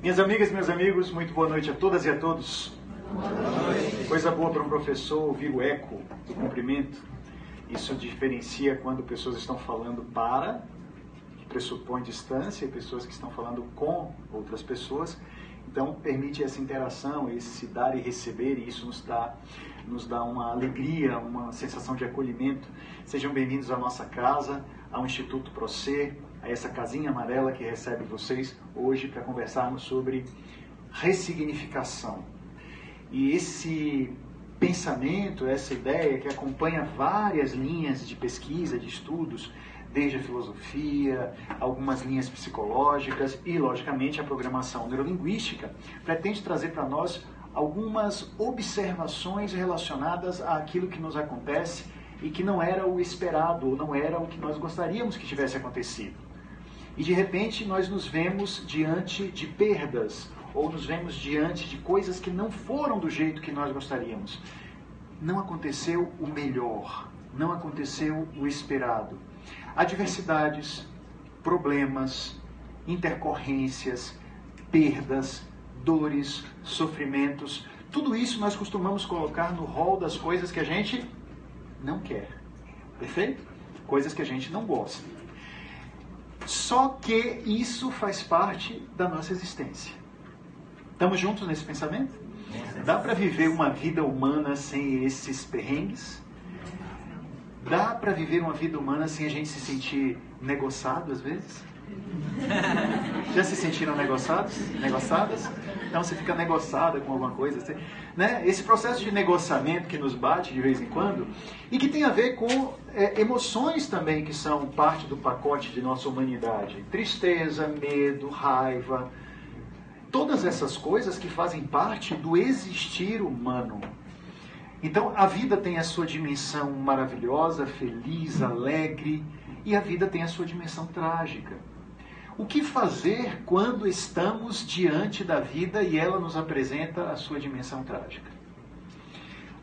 Minhas amigas, meus amigos, muito boa noite a todas e a todos. Boa noite. Coisa boa para um professor ouvir o eco do cumprimento. Isso diferencia quando pessoas estão falando para, que pressupõe distância, e pessoas que estão falando com outras pessoas. Então, permite essa interação, esse dar e receber, e isso nos dá uma alegria, uma sensação de acolhimento. Sejam bem-vindos à nossa casa, ao Instituto Procer, a essa casinha amarela que recebe vocês hoje para conversarmos sobre ressignificação. E esse pensamento, essa ideia que acompanha várias linhas de pesquisa, de estudos, desde a filosofia, algumas linhas psicológicas e, logicamente, a programação neurolinguística, pretende trazer para nós algumas observações relacionadas àquilo que nos acontece e que não era o esperado, ou não era o que nós gostaríamos que tivesse acontecido. E, de repente, nós nos vemos diante de perdas, ou nos vemos diante de coisas que não foram do jeito que nós gostaríamos. Não aconteceu o melhor, não aconteceu o esperado. Adversidades, problemas, intercorrências, perdas, dores, sofrimentos, tudo isso nós costumamos colocar no rol das coisas que a gente não quer. Perfeito? Coisas que a gente não gosta. Só que isso faz parte da nossa existência. Estamos juntos nesse pensamento? Dá para viver uma vida humana sem esses perrengues? Dá para viver uma vida humana sem a gente se sentir negociado às vezes? Já se sentiram negociadas? Então você fica negociada com alguma coisa, assim, né? Esse processo de negociamento que nos bate de vez em quando e que tem a ver com emoções também que são parte do pacote de nossa humanidade. Tristeza, medo, raiva, todas essas coisas que fazem parte do existir humano. Então a vida tem a sua dimensão maravilhosa, feliz, alegre, e a vida tem a sua dimensão trágica. O que fazer quando estamos diante da vida e ela nos apresenta a sua dimensão trágica?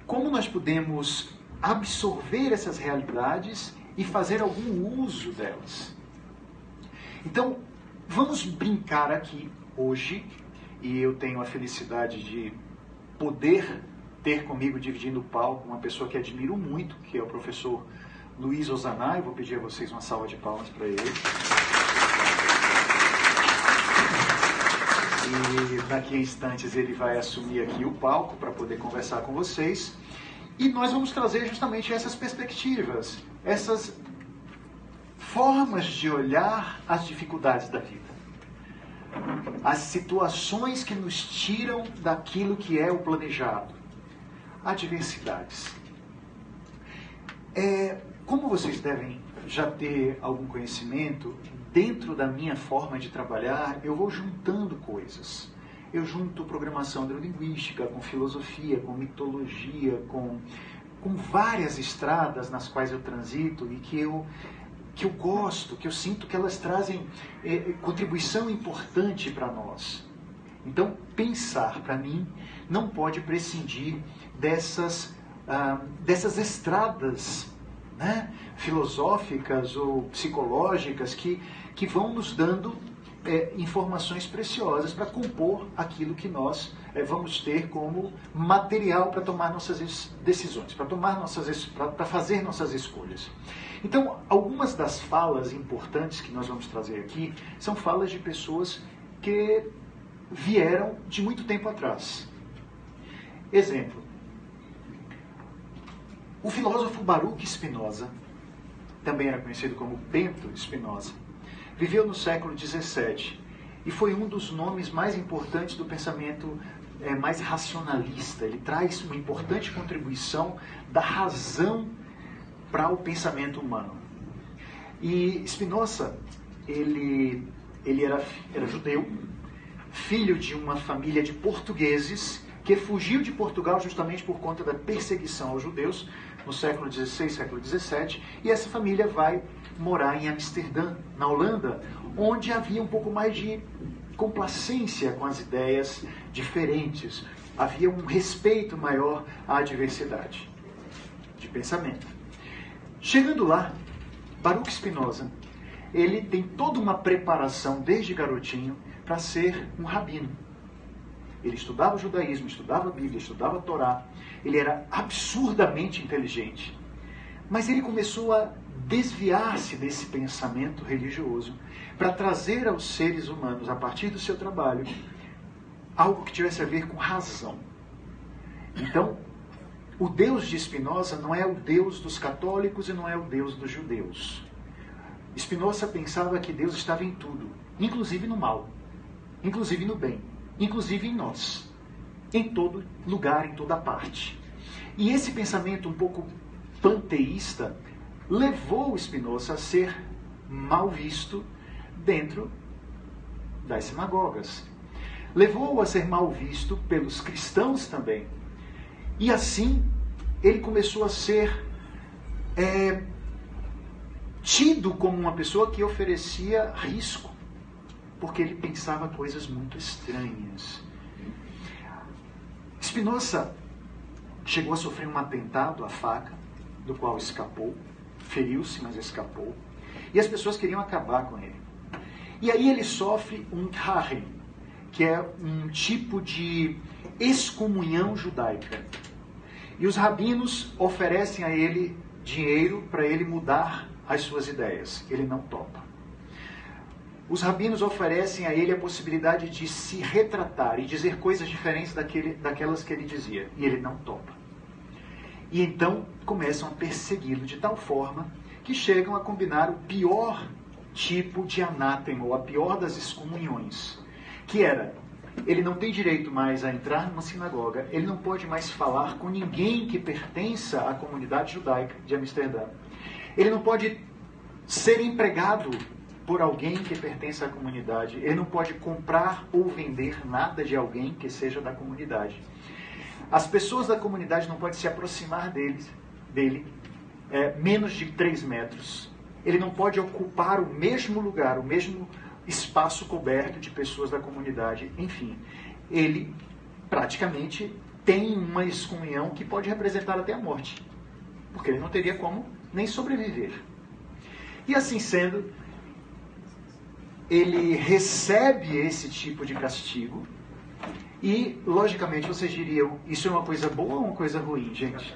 Como nós podemos absorver essas realidades e fazer algum uso delas? Então, vamos brincar aqui hoje, e eu tenho a felicidade de poder ter comigo, dividindo o palco, uma pessoa que admiro muito, que é o professor Luiz Ozanay. Eu vou pedir a vocês uma salva de palmas para ele. E daqui a instantes ele vai assumir aqui o palco para poder conversar com vocês. E nós vamos trazer justamente essas perspectivas, essas formas de olhar as dificuldades da vida. As situações que nos tiram daquilo que é o planejado. Adversidades. Como vocês devem já ter algum conhecimento, dentro da minha forma de trabalhar, eu vou juntando coisas. Eu junto programação neurolinguística com filosofia, com mitologia, com várias estradas nas quais eu transito e que eu gosto, que eu sinto que elas trazem contribuição importante para nós. Então, pensar, para mim, não pode prescindir dessas estradas, né, filosóficas ou psicológicas que vão nos dando informações preciosas para compor aquilo que nós vamos ter como material para tomar nossas decisões, para fazer nossas escolhas. Então, algumas das falas importantes que nós vamos trazer aqui são falas de pessoas que vieram de muito tempo atrás. Exemplo. O filósofo Baruch Spinoza, também era conhecido como Bento Spinoza, viveu no século XVII e foi um dos nomes mais importantes do pensamento mais racionalista. Ele traz uma importante contribuição da razão para o pensamento humano. E Spinoza, ele era judeu, filho de uma família de portugueses que fugiu de Portugal justamente por conta da perseguição aos judeus no século XVI, século XVII, e essa família vai morar em Amsterdã, na Holanda, onde havia um pouco mais de complacência com as ideias diferentes, havia um respeito maior à diversidade. de pensamento. Chegando lá, Baruch Spinoza, ele tem toda uma preparação desde garotinho para ser um rabino. Ele estudava o judaísmo, estudava a Bíblia, estudava a Torá. Ele era absurdamente inteligente. Mas ele começou a desviar-se desse pensamento religioso para trazer aos seres humanos, a partir do seu trabalho, algo que tivesse a ver com razão. Então, o Deus de Spinoza não é o Deus dos católicos e não é o Deus dos judeus. Spinoza pensava que Deus estava em tudo, inclusive no mal, inclusive no bem, inclusive em nós, em todo lugar, em toda parte. E esse pensamento um pouco panteísta levou Spinoza a ser mal visto dentro das sinagogas. Levou-o a ser mal visto pelos cristãos também. E assim, ele começou a ser tido como uma pessoa que oferecia risco, porque ele pensava coisas muito estranhas. Spinoza chegou a sofrer um atentado à faca, do qual escapou, feriu-se, mas escapou, e as pessoas queriam acabar com ele. E aí ele sofre um harem, que é um tipo de excomunhão judaica. E os rabinos oferecem a ele dinheiro para ele mudar as suas ideias. Ele não topa. Os rabinos oferecem a ele a possibilidade de se retratar e dizer coisas diferentes daquelas que ele dizia. E ele não topa. E então começam a persegui-lo de tal forma que chegam a combinar o pior tipo de anátema, ou a pior das excomunhões, que era: ele não tem direito mais a entrar numa sinagoga, ele não pode mais falar com ninguém que pertença à comunidade judaica de Amsterdã, ele não pode ser empregado por alguém que pertença à comunidade, ele não pode comprar ou vender nada de alguém que seja da comunidade. As pessoas da comunidade não podem se aproximar dele menos de 3 metros. Ele não pode ocupar o mesmo lugar, o mesmo espaço coberto de pessoas da comunidade. Enfim, ele praticamente tem uma excomunhão que pode representar até a morte, porque ele não teria como nem sobreviver. E assim sendo, ele recebe esse tipo de castigo e, logicamente, vocês diriam: isso é uma coisa boa ou uma coisa ruim, gente?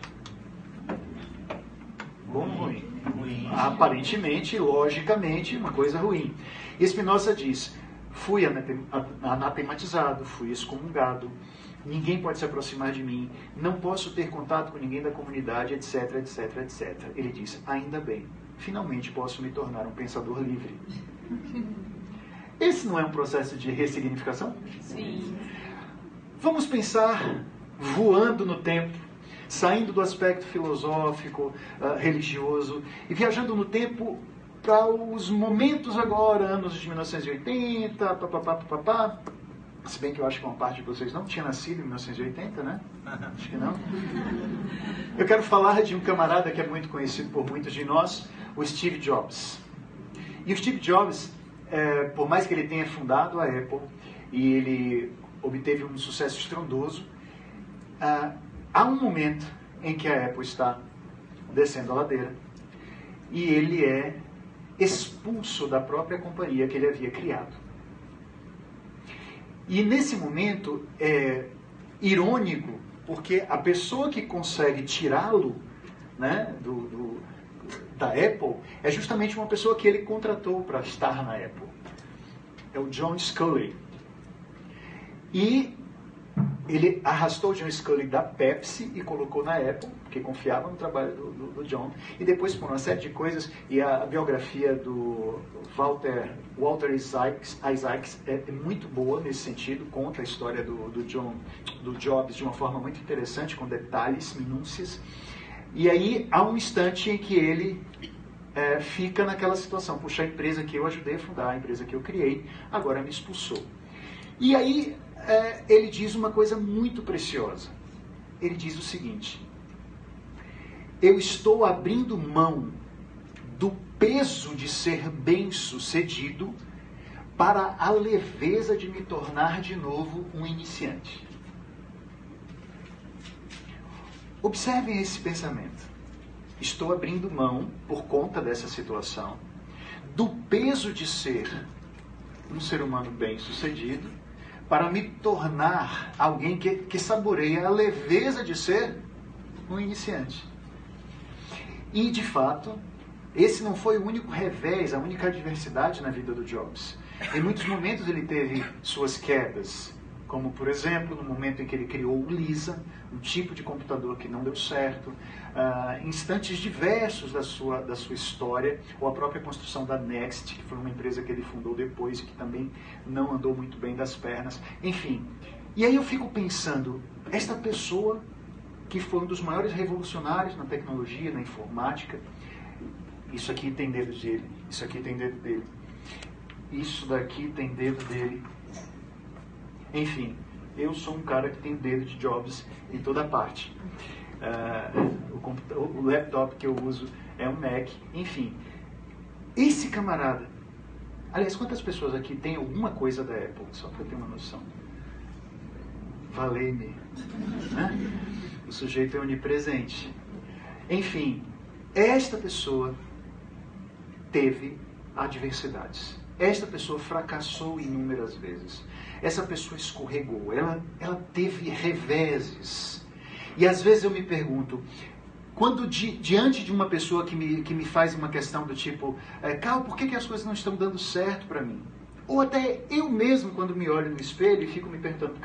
Bom ou ruim? Ruim. Aparentemente, logicamente, uma coisa ruim. E Spinoza diz: fui anatematizado, fui excomungado, ninguém pode se aproximar de mim, não posso ter contato com ninguém da comunidade, etc, etc, etc. Ele diz: ainda bem, finalmente posso me tornar um pensador livre. Esse não é um processo de ressignificação? Sim. Vamos pensar voando no tempo, saindo do aspecto filosófico, religioso, e viajando no tempo para os momentos agora, anos de 1980, papapá. Se bem que eu acho que uma parte de vocês não tinha nascido em 1980, né? Acho que não. Eu quero falar de um camarada que é muito conhecido por muitos de nós, o Steve Jobs. E o Steve Jobs, por mais que ele tenha fundado a Apple, e ele obteve um sucesso estrondoso, há um momento em que a Apple está descendo a ladeira e ele é expulso da própria companhia que ele havia criado. E nesse momento é irônico, porque a pessoa que consegue tirá-lo, né, da Apple é justamente uma pessoa que ele contratou para estar na Apple. É o John Sculley. E ele arrastou o John Sculley da Pepsi e colocou na Apple, porque confiava no trabalho do John. E depois, por uma série de coisas, e a biografia do Walter Isaacs é muito boa nesse sentido, conta a história do Jobs de uma forma muito interessante, com detalhes, minúcias. E aí há um instante em que ele fica naquela situação: puxa, a empresa que eu ajudei a fundar, a empresa que eu criei, agora me expulsou. E aí ele diz uma coisa muito preciosa. Ele diz o seguinte: eu estou abrindo mão do peso de ser bem-sucedido para a leveza de me tornar de novo um iniciante. Observem esse pensamento. estou abrindo mão, por conta dessa situação, do peso de ser um ser humano bem-sucedido, para me tornar alguém que saboreia a leveza de ser um iniciante. E, de fato, esse não foi o único revés, a única adversidade na vida do Jobs. Em muitos momentos ele teve suas quedas, como, por exemplo, no momento em que ele criou o Lisa, um tipo de computador que não deu certo, instantes diversos da sua história, ou a própria construção da Next, que foi uma empresa que ele fundou depois, que também não andou muito bem das pernas, enfim. E aí eu fico pensando, esta pessoa que foi um dos maiores revolucionários na tecnologia, na informática, isso aqui tem dedo dele, isso aqui tem dedo dele, isso daqui tem dedo dele. Enfim, eu sou um cara que tem o dedo de Jobs em toda parte. O laptop que eu uso é um Mac. Enfim, esse camarada... Aliás, quantas pessoas aqui têm alguma coisa da Apple? Só para eu ter uma noção. Valei-me. Né? O sujeito é onipresente. Enfim, esta pessoa teve adversidades. Esta pessoa fracassou inúmeras vezes. Essa pessoa escorregou. Ela teve reveses. E às vezes eu me pergunto, quando diante de uma pessoa que me faz uma questão do tipo, Cal, por que as coisas não estão dando certo para mim? Ou até eu mesmo, quando me olho no espelho e fico me perguntando,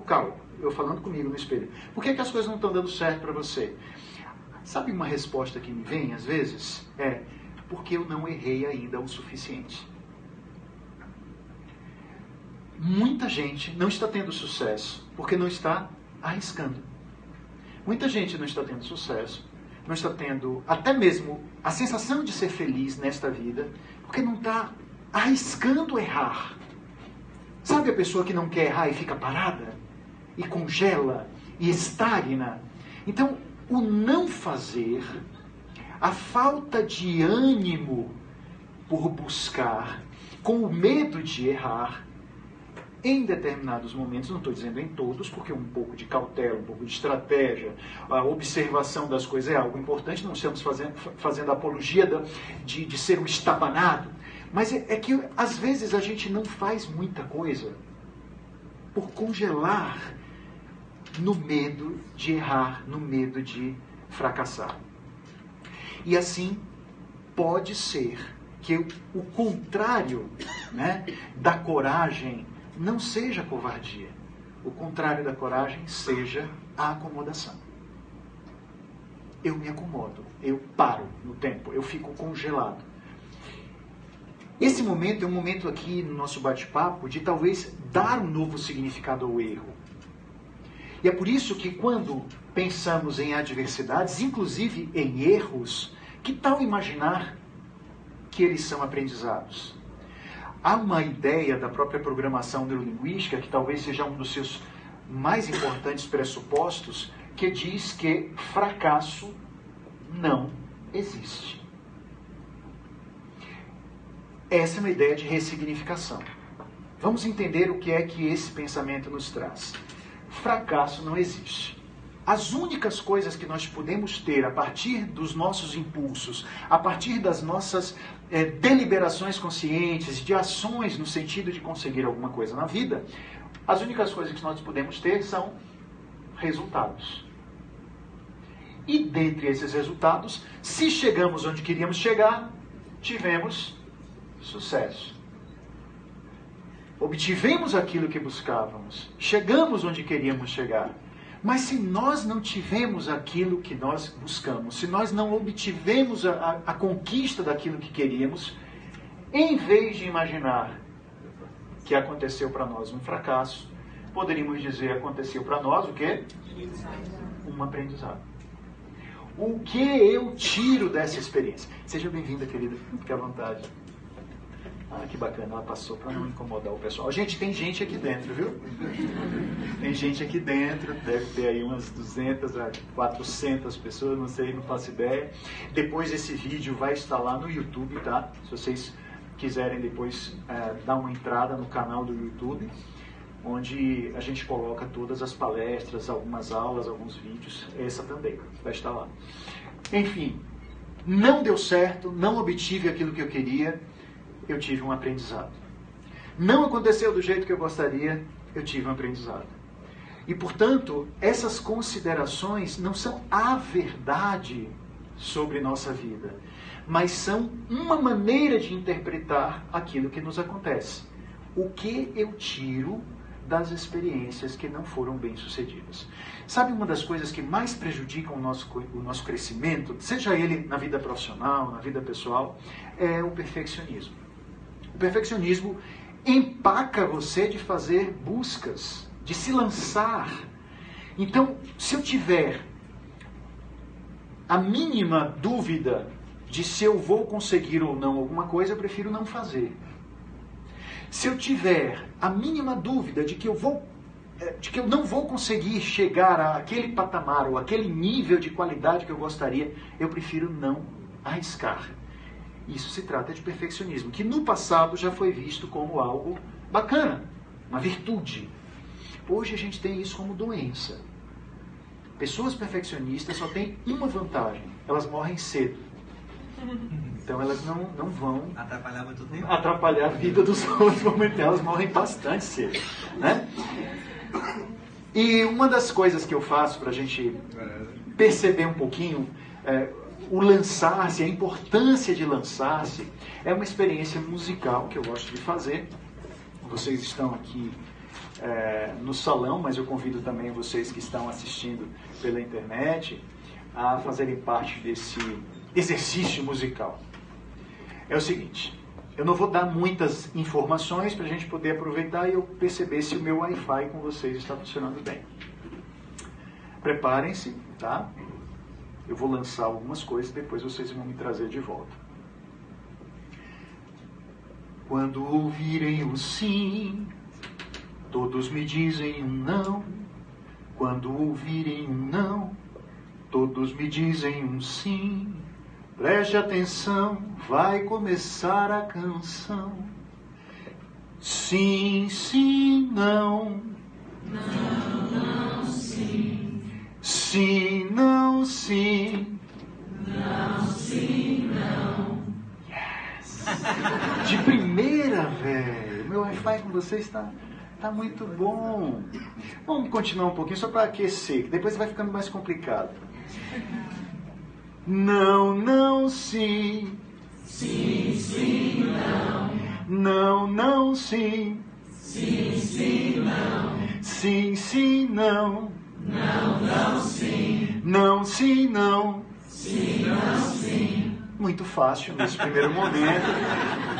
Cal, eu falando comigo no espelho, por que as coisas não estão dando certo para você? Sabe uma resposta que me vem às vezes? Porque eu não errei ainda o suficiente. Muita gente não está tendo sucesso porque não está arriscando. Muita gente não está tendo sucesso, não está tendo até mesmo a sensação de ser feliz nesta vida, porque não está arriscando errar. Sabe a pessoa que não quer errar e fica parada? E congela? E estagna? Então, o não fazer, a falta de ânimo por buscar, com o medo de errar, em determinados momentos, não estou dizendo em todos, porque um pouco de cautela, um pouco de estratégia, a observação das coisas é algo importante, não estamos fazendo apologia de ser um estabanado, mas é que às vezes a gente não faz muita coisa por congelar no medo de errar, no medo de fracassar. E assim, pode ser que o contrário, né, da coragem não seja covardia. O contrário da coragem seja a acomodação. Eu me acomodo, eu paro no tempo, eu fico congelado. Esse momento é um momento aqui no nosso bate-papo de talvez dar um novo significado ao erro. E é por isso que quando pensamos em adversidades, inclusive em erros, que tal imaginar que eles são aprendizados? Há uma ideia da própria programação neurolinguística, que talvez seja um dos seus mais importantes pressupostos, que diz que fracasso não existe. Essa é uma ideia de ressignificação. Vamos entender o que é que esse pensamento nos traz. Fracasso não existe. As únicas coisas que nós podemos ter a partir dos nossos impulsos, a partir das nossas deliberações conscientes, de ações no sentido de conseguir alguma coisa na vida, as únicas coisas que nós podemos ter são resultados. E dentre esses resultados, se chegamos onde queríamos chegar, tivemos sucesso. Obtivemos aquilo que buscávamos, chegamos onde queríamos chegar. Mas se nós não tivemos aquilo que nós buscamos, se nós não obtivemos a conquista daquilo que queríamos, em vez de imaginar que aconteceu para nós um fracasso, poderíamos dizer aconteceu para nós o quê? Um aprendizado. O que eu tiro dessa experiência? Seja bem-vinda, querida. Fique à vontade. Ah, que bacana, ela passou para não incomodar o pessoal. Gente, tem gente aqui dentro, viu? Tem gente aqui dentro, deve ter aí umas 200 a 400 pessoas, não sei, não faço ideia. Depois esse vídeo vai estar lá no YouTube, tá? Se vocês quiserem depois dar uma entrada no canal do YouTube, onde a gente coloca todas as palestras, algumas aulas, alguns vídeos, essa também vai estar lá. enfim, não deu certo, não obtive aquilo que eu queria, eu tive um aprendizado. Não aconteceu do jeito que eu gostaria, eu tive um aprendizado. E, portanto, essas considerações não são a verdade sobre nossa vida, mas são uma maneira de interpretar aquilo que nos acontece. O que eu tiro das experiências que não foram bem-sucedidas? Sabe, uma das coisas que mais prejudicam o nosso crescimento, seja ele na vida profissional, na vida pessoal, é o perfeccionismo. O perfeccionismo empaca você de fazer buscas, de se lançar. Então, se eu tiver a mínima dúvida de se eu vou conseguir ou não alguma coisa, eu prefiro não fazer. Se eu tiver a mínima dúvida de que eu não vou conseguir chegar àquele patamar ou àquele nível de qualidade que eu gostaria, eu prefiro não arriscar. Isso se trata de perfeccionismo, que no passado já foi visto como algo bacana, uma virtude. Hoje a gente tem isso como doença. Pessoas perfeccionistas só têm uma vantagem: elas morrem cedo. Então elas não vão atrapalhar a vida dos outros, momentos elas morrem bastante cedo, né? E uma das coisas que eu faço para a gente perceber um pouquinho o lançar-se, a importância de lançar-se, é uma experiência musical que eu gosto de fazer. Vocês estão aqui no salão, mas eu convido também vocês que estão assistindo pela internet a fazerem parte desse exercício musical. É o seguinte: eu não vou dar muitas informações para a gente poder aproveitar e eu perceber se o meu Wi-Fi com vocês está funcionando bem. Preparem-se, tá? Eu vou lançar algumas coisas e depois vocês vão me trazer de volta. Quando ouvirem o sim, todos me dizem um não. Quando ouvirem um não, todos me dizem um sim. Preste atenção, vai começar a canção. Sim, sim, não. Não, não, sim. Sim, não, sim. Não, sim, não. Yes! De primeira, velho. Meu Wi-Fi com vocês está muito bom. Vamos continuar um pouquinho só para aquecer, que depois vai ficando mais complicado. Não, não, sim. Sim, sim, não. Não, não, sim. Sim, sim, não. Sim, sim, não. Não, não, sim. Não, sim, não. Sim, não, sim. Muito fácil nesse primeiro momento.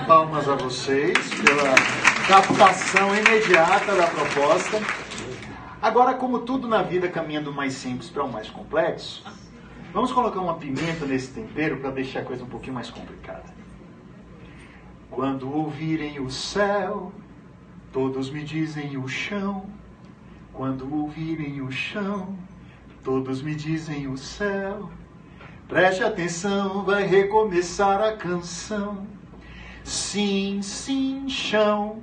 Palmas a vocês pela captação imediata da proposta. Agora, como tudo na vida caminha do mais simples para o mais complexo, vamos colocar uma pimenta nesse tempero para deixar a coisa um pouquinho mais complicada. Quando ouvirem o céu, todos me dizem o chão. Quando ouvirem o chão, todos me dizem o céu. Preste atenção, vai recomeçar a canção. Sim, sim, chão.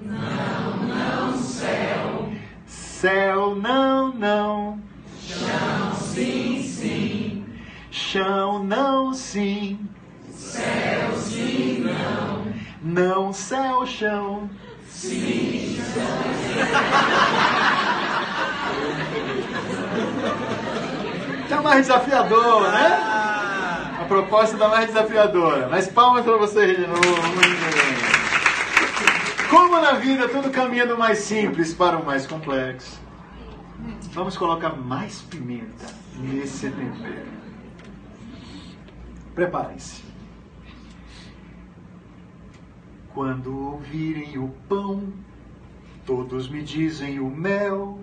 Não, não, céu. Céu, não, não. Chão, sim, sim. Chão, não, sim. Céu, sim, não. Não, céu, chão. Sim, Tá mais desafiador, né? A proposta tá mais desafiadora. Mas palmas para vocês de novo. Como na vida tudo caminha do mais simples para o mais complexo, vamos colocar mais pimenta nesse tempero. Preparem-se. Quando ouvirem o pão, todos me dizem o mel.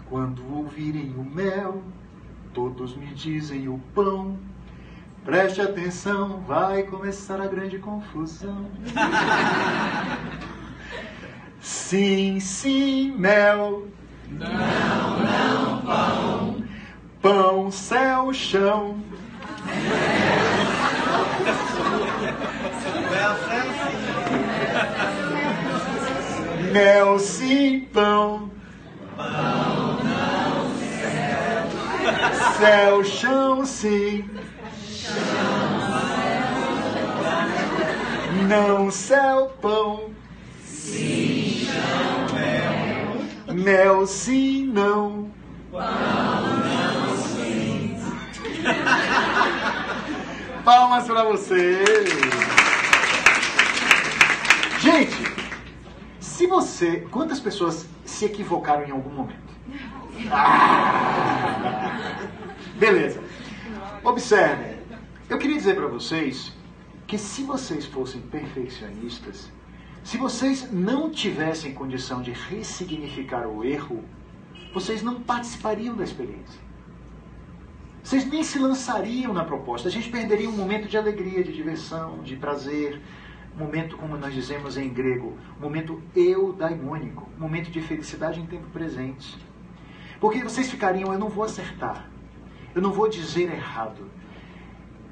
Quando ouvirem o mel, todos me dizem o pão. Preste atenção, vai começar a grande confusão. Sim, sim, mel. não, não, pão. Pão, céu, chão. Mel, sim, pão. Pão, não, céu. Céu, chão, sim. Não, céu, pão. Sim, chão, mel. Mel, sim, não. Pão, não, sim. Palmas para você. Gente, se você... Quantas pessoas se equivocaram em algum momento? Beleza. Observem. Eu queria dizer para vocês que se vocês fossem perfeccionistas, se vocês não tivessem condição de ressignificar o erro, vocês não participariam da experiência. Vocês nem se lançariam na proposta. A gente perderia um momento de alegria, de diversão, de prazer. Um momento, como nós dizemos em grego, um momento eudaimônico. Um momento de felicidade em tempo presente. Porque vocês ficariam, eu não vou acertar. Eu não vou dizer errado.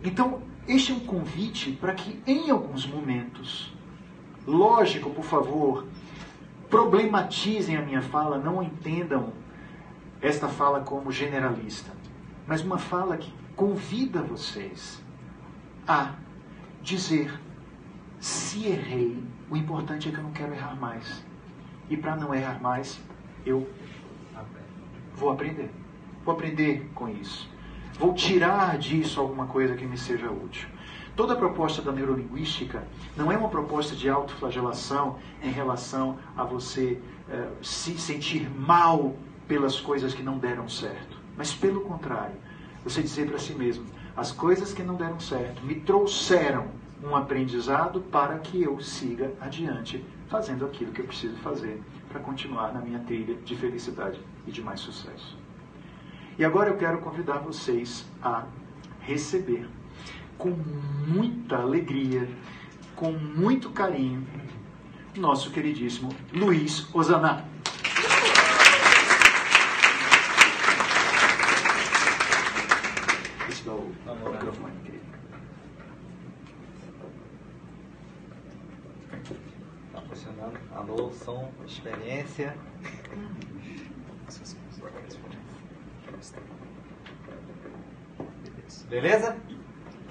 Então, este é um convite para que em alguns momentos, lógico, por favor, problematizem a minha fala, não entendam esta fala como generalista, mas uma fala que convida vocês a dizer, se errei, o importante é que eu não quero errar mais. E para não errar mais, eu vou aprender. Vou aprender com isso. Vou tirar disso alguma coisa que me seja útil. Toda a proposta da neurolinguística não é uma proposta de autoflagelação em relação a você se sentir mal pelas coisas que não deram certo. Mas pelo contrário, você dizer para si mesmo, as coisas que não deram certo me trouxeram um aprendizado para que eu siga adiante fazendo aquilo que eu preciso fazer para continuar na minha trilha de felicidade e de mais sucesso. E agora eu quero convidar vocês a receber com muita alegria, com muito carinho, nosso queridíssimo Luiz Ozanam. Deixa eu dar o microfone, querido. Tá funcionando. Alô, som, experiência. Beleza?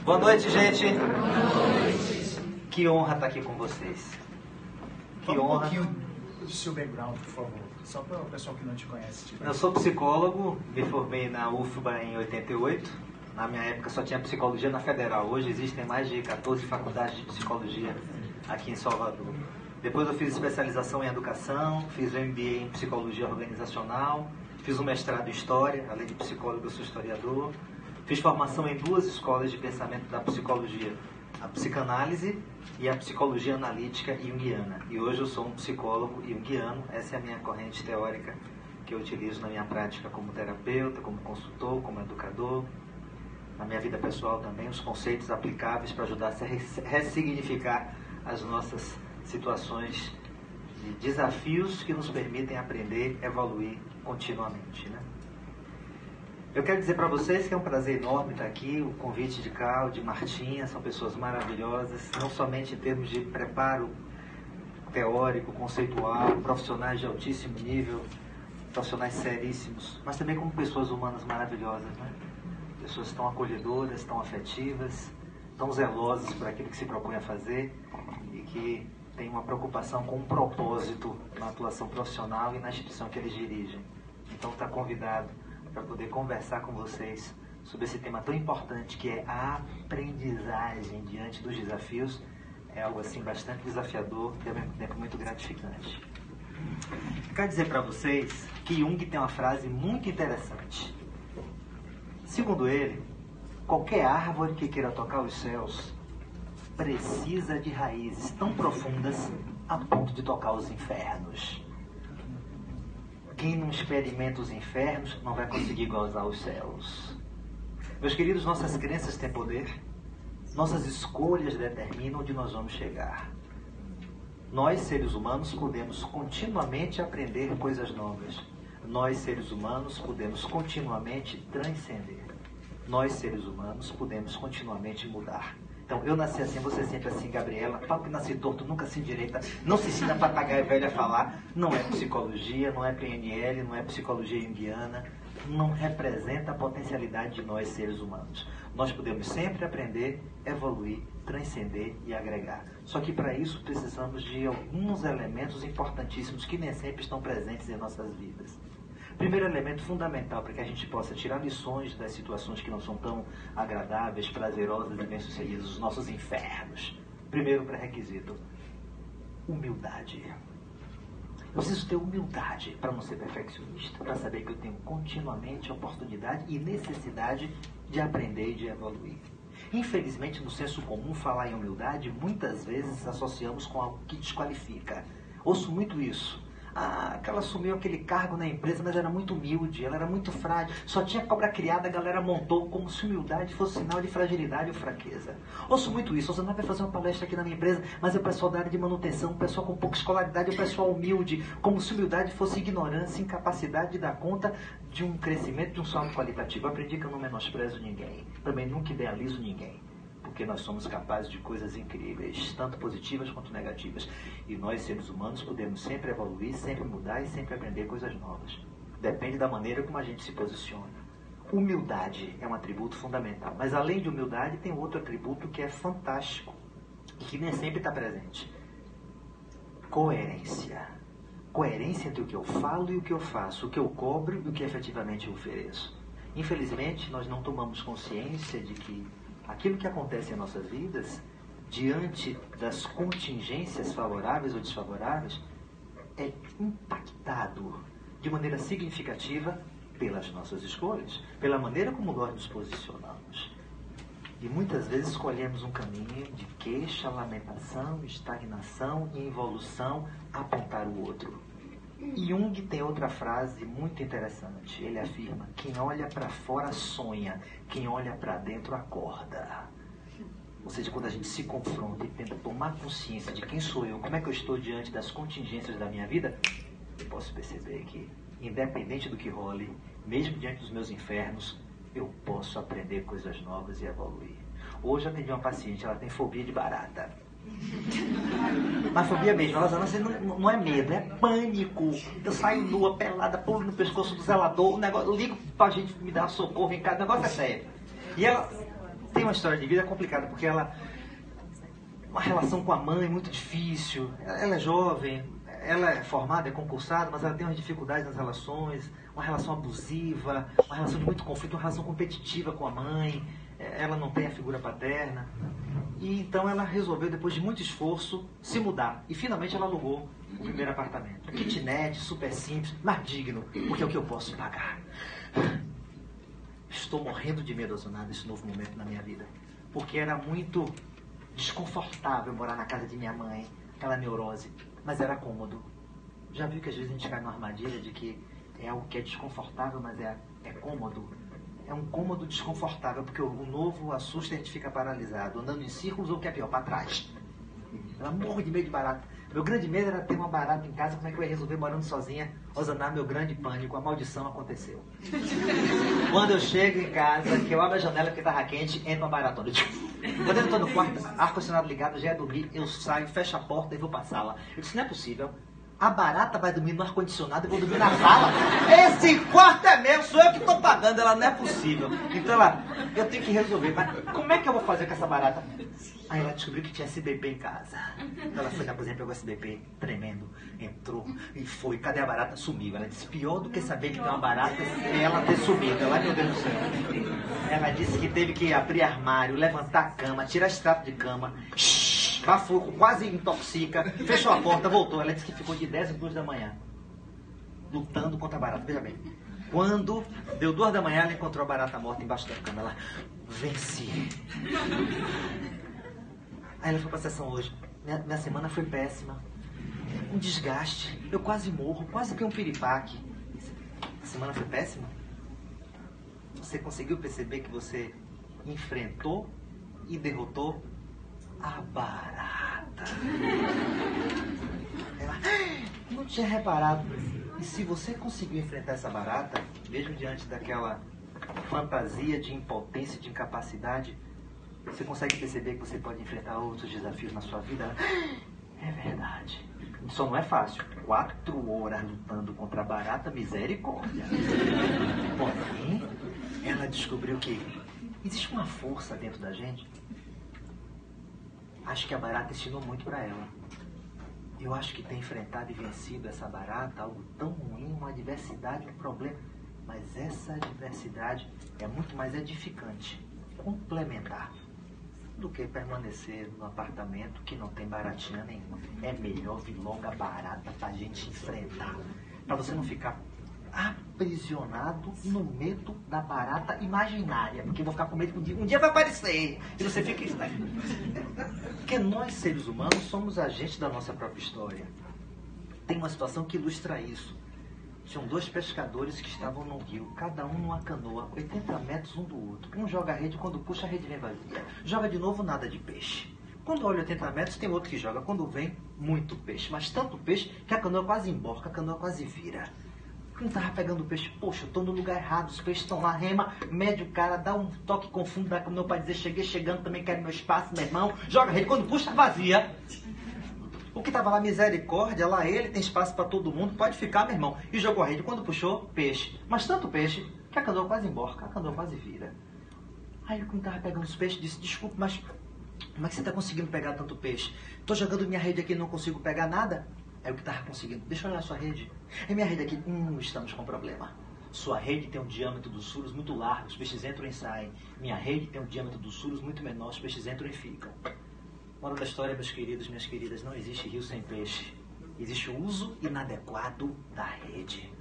Boa noite, gente. Boa noite. Que honra estar aqui com vocês. Que honra. Um pouquinho do seu background, por favor. Só para o pessoal que não te conhece. Eu sou psicólogo, me formei na UFBA em 88. Na minha época só tinha psicologia na Federal. Hoje existem mais de 14 faculdades de psicologia aqui em Salvador. Depois eu fiz especialização em educação, fiz um MBA em psicologia organizacional, fiz um mestrado em história, além de psicólogo eu sou historiador. Fiz formação em 2 escolas de pensamento da psicologia, a psicanálise e a psicologia analítica junguiana. E hoje eu sou um psicólogo junguiano, essa é a minha corrente teórica que eu utilizo na minha prática como terapeuta, como consultor, como educador, na minha vida pessoal também, os conceitos aplicáveis para ajudar a ressignificar as nossas situações de desafios que nos permitem aprender, evoluir continuamente, né? Eu quero dizer para vocês que é um prazer enorme estar aqui, o convite de Cal, de Martinha, são pessoas maravilhosas, não somente em termos de preparo teórico, conceitual, profissionais de altíssimo nível, profissionais seríssimos, mas também como pessoas humanas maravilhosas, né? Pessoas que estão acolhedoras, estão afetivas, estão zelosas por aquilo que se propõe a fazer e que têm uma preocupação com um propósito na atuação profissional e na instituição que eles dirigem. Então está convidado para poder conversar com vocês sobre esse tema tão importante que é a aprendizagem diante dos desafios. É algo assim bastante desafiador e ao mesmo tempo muito gratificante. Eu quero dizer para vocês que Jung tem uma frase muito interessante. Segundo ele, qualquer árvore que queira tocar os céus precisa de raízes tão profundas a ponto de tocar os infernos. Quem não experimenta os infernos não vai conseguir gozar os céus. Meus queridos, nossas crenças têm poder. Nossas escolhas determinam onde nós vamos chegar. Nós, seres humanos, podemos continuamente aprender coisas novas. Nós, seres humanos, podemos continuamente transcender. Nós, seres humanos, podemos continuamente mudar. Então, eu nasci assim, você sempre assim, Gabriela. Papo que nasce torto, nunca se endireita. Não se ensina papagaio velho a falar. Não é psicologia, não é PNL, não é psicologia junguiana. não representa a potencialidade de nós, seres humanos. Nós podemos sempre aprender, evoluir, transcender e agregar. Só que para isso precisamos de alguns elementos importantíssimos que nem sempre estão presentes em nossas vidas. Primeiro elemento fundamental para que a gente possa tirar lições das situações que não são tão agradáveis, prazerosas e bem-sucedidas, os nossos infernos. Primeiro pré-requisito, humildade. Eu preciso ter humildade para não ser perfeccionista, para saber que eu tenho continuamente oportunidade e necessidade de aprender e de evoluir. Infelizmente, no senso comum, falar em humildade, muitas vezes associamos com algo que desqualifica. Ouço muito isso. Que ela assumiu aquele cargo na empresa, mas era muito humilde, ela era muito frágil, só tinha cobra criada, a galera montou como se humildade fosse sinal de fragilidade ou fraqueza. Ouço muito isso. Você não vai fazer uma palestra aqui na minha empresa, mas é o pessoal da área de manutenção, o pessoal com pouca escolaridade, o pessoal humilde, como se humildade fosse ignorância, incapacidade de dar conta de um crescimento, de um salto qualitativo. Eu aprendi que eu não menosprezo ninguém, também nunca idealizo ninguém, porque nós somos capazes de coisas incríveis, tanto positivas quanto negativas. E nós, seres humanos, podemos sempre evoluir, sempre mudar e sempre aprender coisas novas. Depende da maneira como a gente se posiciona. Humildade é um atributo fundamental. Mas além de humildade, tem outro atributo que é fantástico e que nem sempre está presente. Coerência. Coerência entre o que eu falo e o que eu faço, o que eu cobro e o que efetivamente eu ofereço. Infelizmente, nós não tomamos consciência de que aquilo que acontece em nossas vidas, diante das contingências favoráveis ou desfavoráveis, é impactado de maneira significativa pelas nossas escolhas, pela maneira como nós nos posicionamos. E muitas vezes escolhemos um caminho de queixa, lamentação, estagnação e involução, apontar o outro. E Jung tem outra frase muito interessante. Ele afirma: quem olha para fora sonha, quem olha para dentro acorda. Ou seja, quando a gente se confronta e tenta tomar consciência de quem sou eu, como é que eu estou diante das contingências da minha vida, eu posso perceber que, independente do que role, mesmo diante dos meus infernos, eu posso aprender coisas novas e evoluir. Hoje eu atendi uma paciente, ela tem fobia de barata. Mas fobia mesmo, ela não é medo, é pânico. Eu saio nua, pelada, pulo no pescoço do zelador, eu ligo pra gente me dar socorro em casa, o negócio é sério. E ela tem uma história de vida complicada, porque ela, uma relação com a mãe muito difícil, ela é jovem, ela é formada, é concursada, mas ela tem umas dificuldades nas relações, uma relação abusiva, uma relação de muito conflito, uma relação competitiva com a mãe, ela não tem a figura paterna. E então ela resolveu, depois de muito esforço, se mudar. E finalmente ela alugou o primeiro apartamento. Kitnet, super simples, mas digno, porque é o que eu posso pagar. Estou morrendo de medo, Osonado, nesse novo momento na minha vida. Porque era muito desconfortável morar na casa de minha mãe, aquela neurose. Mas era cômodo. Já viu que às vezes a gente cai numa armadilha de que é algo que é desconfortável, mas é cômodo? É um cômodo desconfortável, porque o novo assusta e a gente fica paralisado, andando em círculos ou o que é pior, para trás. Ela morre de medo de barata. Meu grande medo era ter uma barata em casa, como é que eu ia resolver morando sozinha? Osaná, meu grande pânico, a maldição aconteceu. Quando eu chego em casa, que eu abro a janela porque estava quente, entra uma baratona. Quando eu estou no quarto, ar-condicionado ligado, já é dormir, eu saio, fecho a porta e vou para a sala. Eu disse, não é possível. A barata vai dormir no ar-condicionado e eu vou dormir na sala. Esse quarto é meu, sou eu que estou pagando. Ela não é possível. Então eu tenho que resolver. Mas como é que eu vou fazer com essa barata? Aí ela descobriu que tinha SBP em casa. Então ela foi na cozinha, pegou o SBP, tremendo, entrou e foi. Cadê a barata? Sumiu. Ela disse, pior do que saber que tem uma barata é ela ter sumido. Ai, meu Deus do céu. Ela disse que teve que abrir armário, levantar a cama, tirar extrato de cama. Bafou, quase intoxica, fechou a porta, voltou. Ela disse que ficou de 10 às 2 da manhã, lutando contra a barata. Veja bem, quando deu 2 da manhã, ela encontrou a barata morta embaixo da cama. Ela, venci. Aí ela foi para a sessão hoje. Minha semana foi péssima. Um desgaste. Eu quase morro, quase que um piripaque. A semana foi péssima? Você conseguiu perceber que você enfrentou e derrotou a barata? Ela não tinha reparado. E se você conseguiu enfrentar essa barata, mesmo diante daquela fantasia de impotência, de incapacidade, você consegue perceber que você pode enfrentar outros desafios na sua vida? É verdade. Só não é fácil. 4 horas lutando contra a barata, misericórdia. Porém, ela descobriu que existe uma força dentro da gente. Acho que a barata ensinou muito para ela. Eu acho que ter enfrentado e vencido essa barata, algo tão ruim, uma adversidade, um problema. Mas essa adversidade é muito mais edificante, complementar, do que permanecer no apartamento que não tem baratinha nenhuma. É melhor vir logo a barata pra gente enfrentar. Pra você não ficar aprisionado no medo da barata imaginária. Porque eu vou ficar com medo que um dia vai aparecer. E você fica estranho. Porque nós, seres humanos, somos agentes da nossa própria história. Tem uma situação que ilustra isso. Tinham 2 pescadores que estavam no rio, cada um numa canoa, 80 metros um do outro. Um joga a rede, quando puxa a rede vem vazia. Joga de novo, nada de peixe. Quando olha 80 metros, tem outro que joga. Quando vem, muito peixe. Mas tanto peixe que a canoa quase emborca, a canoa quase vira. Não estava pegando peixe. Poxa, eu estou no lugar errado, os peixes estão lá, rema, mede o cara, dá um toque com o fundo da canoa para dizer, cheguei chegando, também quero meu espaço, meu irmão. Joga a rede, quando puxa, vazia. O que estava lá, misericórdia, lá ele, tem espaço para todo mundo, pode ficar, meu irmão. E jogou a rede, quando puxou, peixe. Mas tanto peixe, que a canoa quase emborca, a canoa quase vira. Aí, quando estava pegando os peixes, disse, desculpa, mas como é que você está conseguindo pegar tanto peixe? Estou jogando minha rede aqui e não consigo pegar nada. Aí o que estava conseguindo, deixa eu olhar a sua rede. É minha rede aqui, estamos com problema. Sua rede tem um diâmetro dos furos muito largo, os peixes entram e saem. Minha rede tem um diâmetro dos furos muito menor, os peixes entram e ficam. Moral da história, meus queridos, minhas queridas, não existe rio sem peixe. Existe o uso inadequado da rede.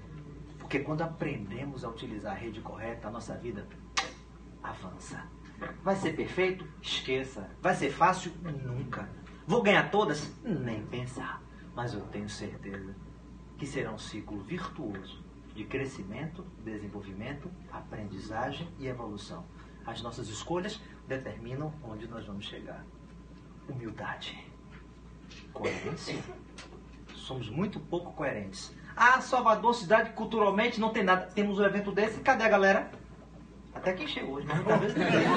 Porque quando aprendemos a utilizar a rede correta, a nossa vida avança. Vai ser perfeito? Esqueça. Vai ser fácil? Nunca. Vou ganhar todas? Nem pensar. Mas eu tenho certeza que será um ciclo virtuoso de crescimento, desenvolvimento, aprendizagem e evolução. As nossas escolhas determinam onde nós vamos chegar. Humildade. Coerência. Somos muito pouco coerentes. Ah, Salvador, cidade culturalmente não tem nada. Temos um evento desse. Cadê a galera? Até quem chegou hoje, mas talvez não tenha.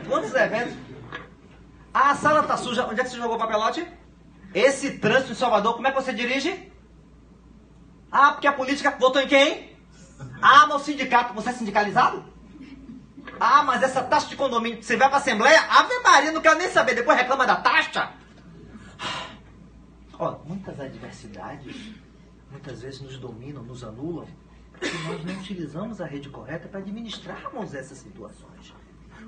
Quantos eventos? Ah, a sala tá suja. Onde é que você jogou o papelote? Esse trânsito em Salvador, como é que você dirige? Ah, porque a política votou em quem? Ah, mas o sindicato. Você é sindicalizado? Ah, mas essa taxa de condomínio, você vai para a Assembleia? Ave Maria, não quero nem saber, depois reclama da taxa. Ó, muitas adversidades, muitas vezes nos dominam, nos anulam, porque nós não utilizamos a rede correta para administrarmos essas situações.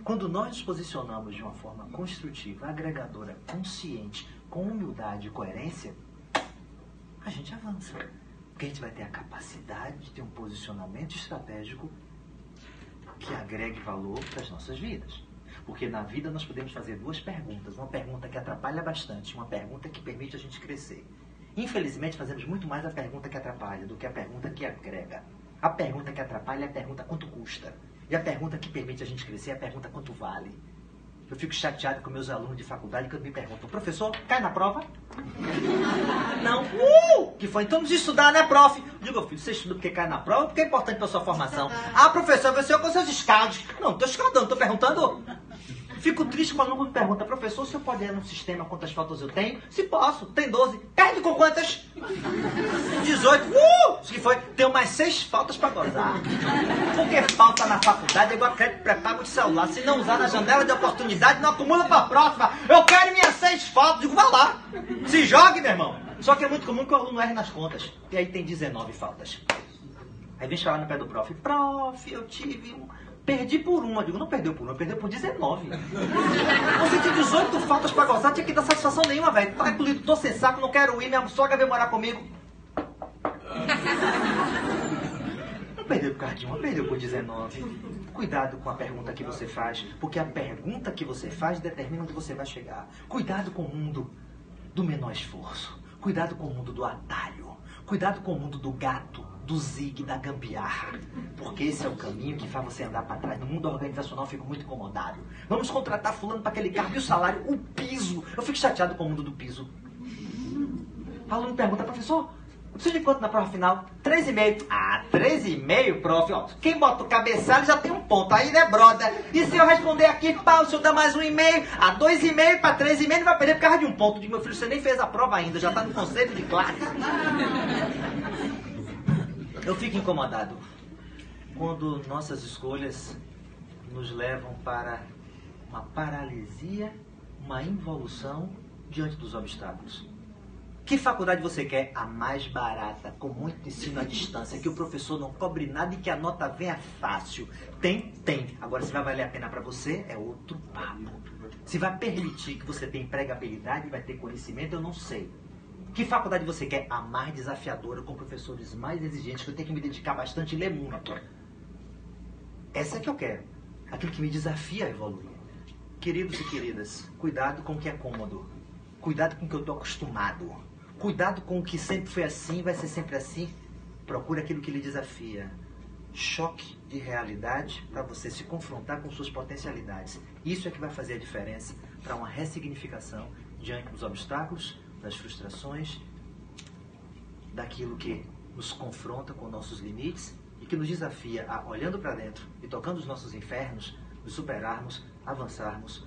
Quando nós nos posicionamos de uma forma construtiva, agregadora, consciente, com humildade e coerência, a gente avança. Porque a gente vai ter a capacidade de ter um posicionamento estratégico que agregue valor para as nossas vidas. Porque na vida nós podemos fazer 2 perguntas. Uma pergunta que atrapalha bastante, uma pergunta que permite a gente crescer. Infelizmente, fazemos muito mais a pergunta que atrapalha do que a pergunta que agrega. A pergunta que atrapalha é a pergunta quanto custa. E a pergunta que permite a gente crescer é a pergunta quanto vale. Eu fico chateado com meus alunos de faculdade quando me perguntam, professor, cai na prova? Não. Que foi? Então vamos estudar, né, prof? Eu digo, filho, você estuda porque cai na prova, porque é importante para a sua formação. Ah, professor, você com seus escados. Não, estou escaldando, estou perguntando. Fico triste quando o aluno me pergunta, professor, se eu pode ir no sistema quantas faltas eu tenho? Se posso, tem 12. Perde com quantas? 18. Isso que foi? Tenho mais 6 faltas para gozar. Porque falta na faculdade é igual a crédito pré-pago de celular. Se não usar na janela de oportunidade, não acumula para a próxima. Eu quero minhas 6 faltas. Digo, vá lá. Se jogue, meu irmão. Só que é muito comum que o aluno erre nas contas. E aí tem 19 faltas. Aí vem falar no pé do prof. Prof, eu tive perdi por 1. Eu digo, não perdeu por 1, perdeu por 19. Você tinha 18 faltas pra gozar, tinha que dar satisfação nenhuma, velho. Tá incluído, tô sem saco, não quero ir, minha sogra veio morar comigo. Não perdeu por causa de 1, perdeu por 19. Cuidado com a pergunta que você faz, porque a pergunta que você faz determina onde você vai chegar. Cuidado com o mundo do menor esforço. Cuidado com o mundo do atalho. Cuidado com o mundo do gato, do zigue, da gambiarra. Porque esse é o caminho que faz você andar para trás. No mundo organizacional eu fico muito incomodado. Vamos contratar fulano para aquele cargo. E o salário? O piso. Eu fico chateado com o mundo do piso. O aluno pergunta, professor, Preciso de quanto na prova final? 3,5. Ah, 3,5, prof. Ó, quem bota o cabeçalho já tem um ponto. Aí, né, brother? E se eu responder aqui, pá, o senhor dá mais 1,5. A 2,5 para 3,5 ele vai perder por causa de um ponto. Eu digo, meu filho, você nem fez a prova ainda, já tá no conceito de classe. Eu fico incomodado quando nossas escolhas nos levam para uma paralisia, uma involução diante dos obstáculos. Que faculdade você quer? A mais barata, com muito ensino à distância, que o professor não cobre nada e que a nota venha fácil. Tem. Agora, se vai valer a pena para você, é outro papo. Se vai permitir que você tenha empregabilidade e vai ter conhecimento, eu não sei. Que faculdade você quer? A mais desafiadora, com professores mais exigentes, que eu tenho que me dedicar bastante e ler muito. Essa é que eu quero. Aquilo que me desafia a evoluir. Queridos e queridas, cuidado com o que é cômodo. Cuidado com o que eu estou acostumado. Cuidado com o que sempre foi assim, vai ser sempre assim. Procure aquilo que lhe desafia. Choque de realidade para você se confrontar com suas potencialidades. Isso é que vai fazer a diferença para uma ressignificação diante dos obstáculos, das frustrações, daquilo que nos confronta com nossos limites e que nos desafia a, olhando para dentro e tocando os nossos infernos, nos superarmos, avançarmos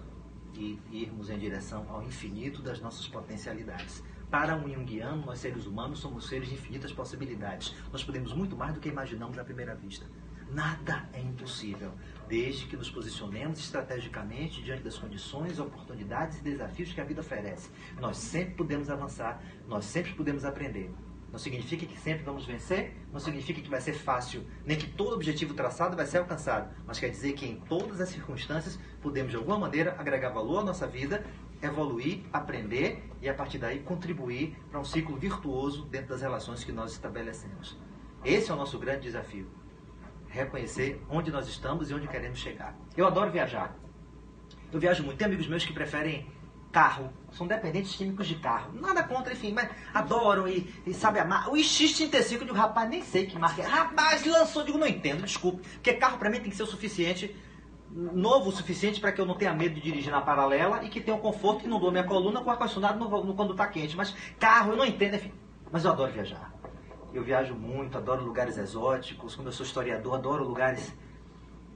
e irmos em direção ao infinito das nossas potencialidades. Para um junguiano, nós seres humanos somos seres de infinitas possibilidades. Nós podemos muito mais do que imaginamos à primeira vista. Nada é impossível, desde que nos posicionemos estrategicamente diante das condições, oportunidades e desafios que a vida oferece. Nós sempre podemos avançar, nós sempre podemos aprender. Não significa que sempre vamos vencer, não significa que vai ser fácil, nem que todo objetivo traçado vai ser alcançado, mas quer dizer que em todas as circunstâncias podemos de alguma maneira agregar valor à nossa vida, evoluir, aprender e a partir daí contribuir para um ciclo virtuoso dentro das relações que nós estabelecemos. Esse é o nosso grande desafio. Reconhecer onde nós estamos e onde queremos chegar. Eu adoro viajar. Eu viajo muito. Tem amigos meus que preferem carro. São dependentes químicos de carro. Nada contra, enfim, mas adoram e sabe a marca. O X35, eu digo, rapaz, nem sei que marca é. Rapaz, lançou, eu digo, não entendo, desculpe. Porque carro para mim tem que ser o suficiente, novo o suficiente para que eu não tenha medo de dirigir na paralela e que tenha um conforto que não doa minha coluna com ar-condicionado quando está quente. Mas carro, eu não entendo, enfim. Mas eu adoro viajar. Eu viajo muito, adoro lugares exóticos. Como eu sou historiador, adoro lugares...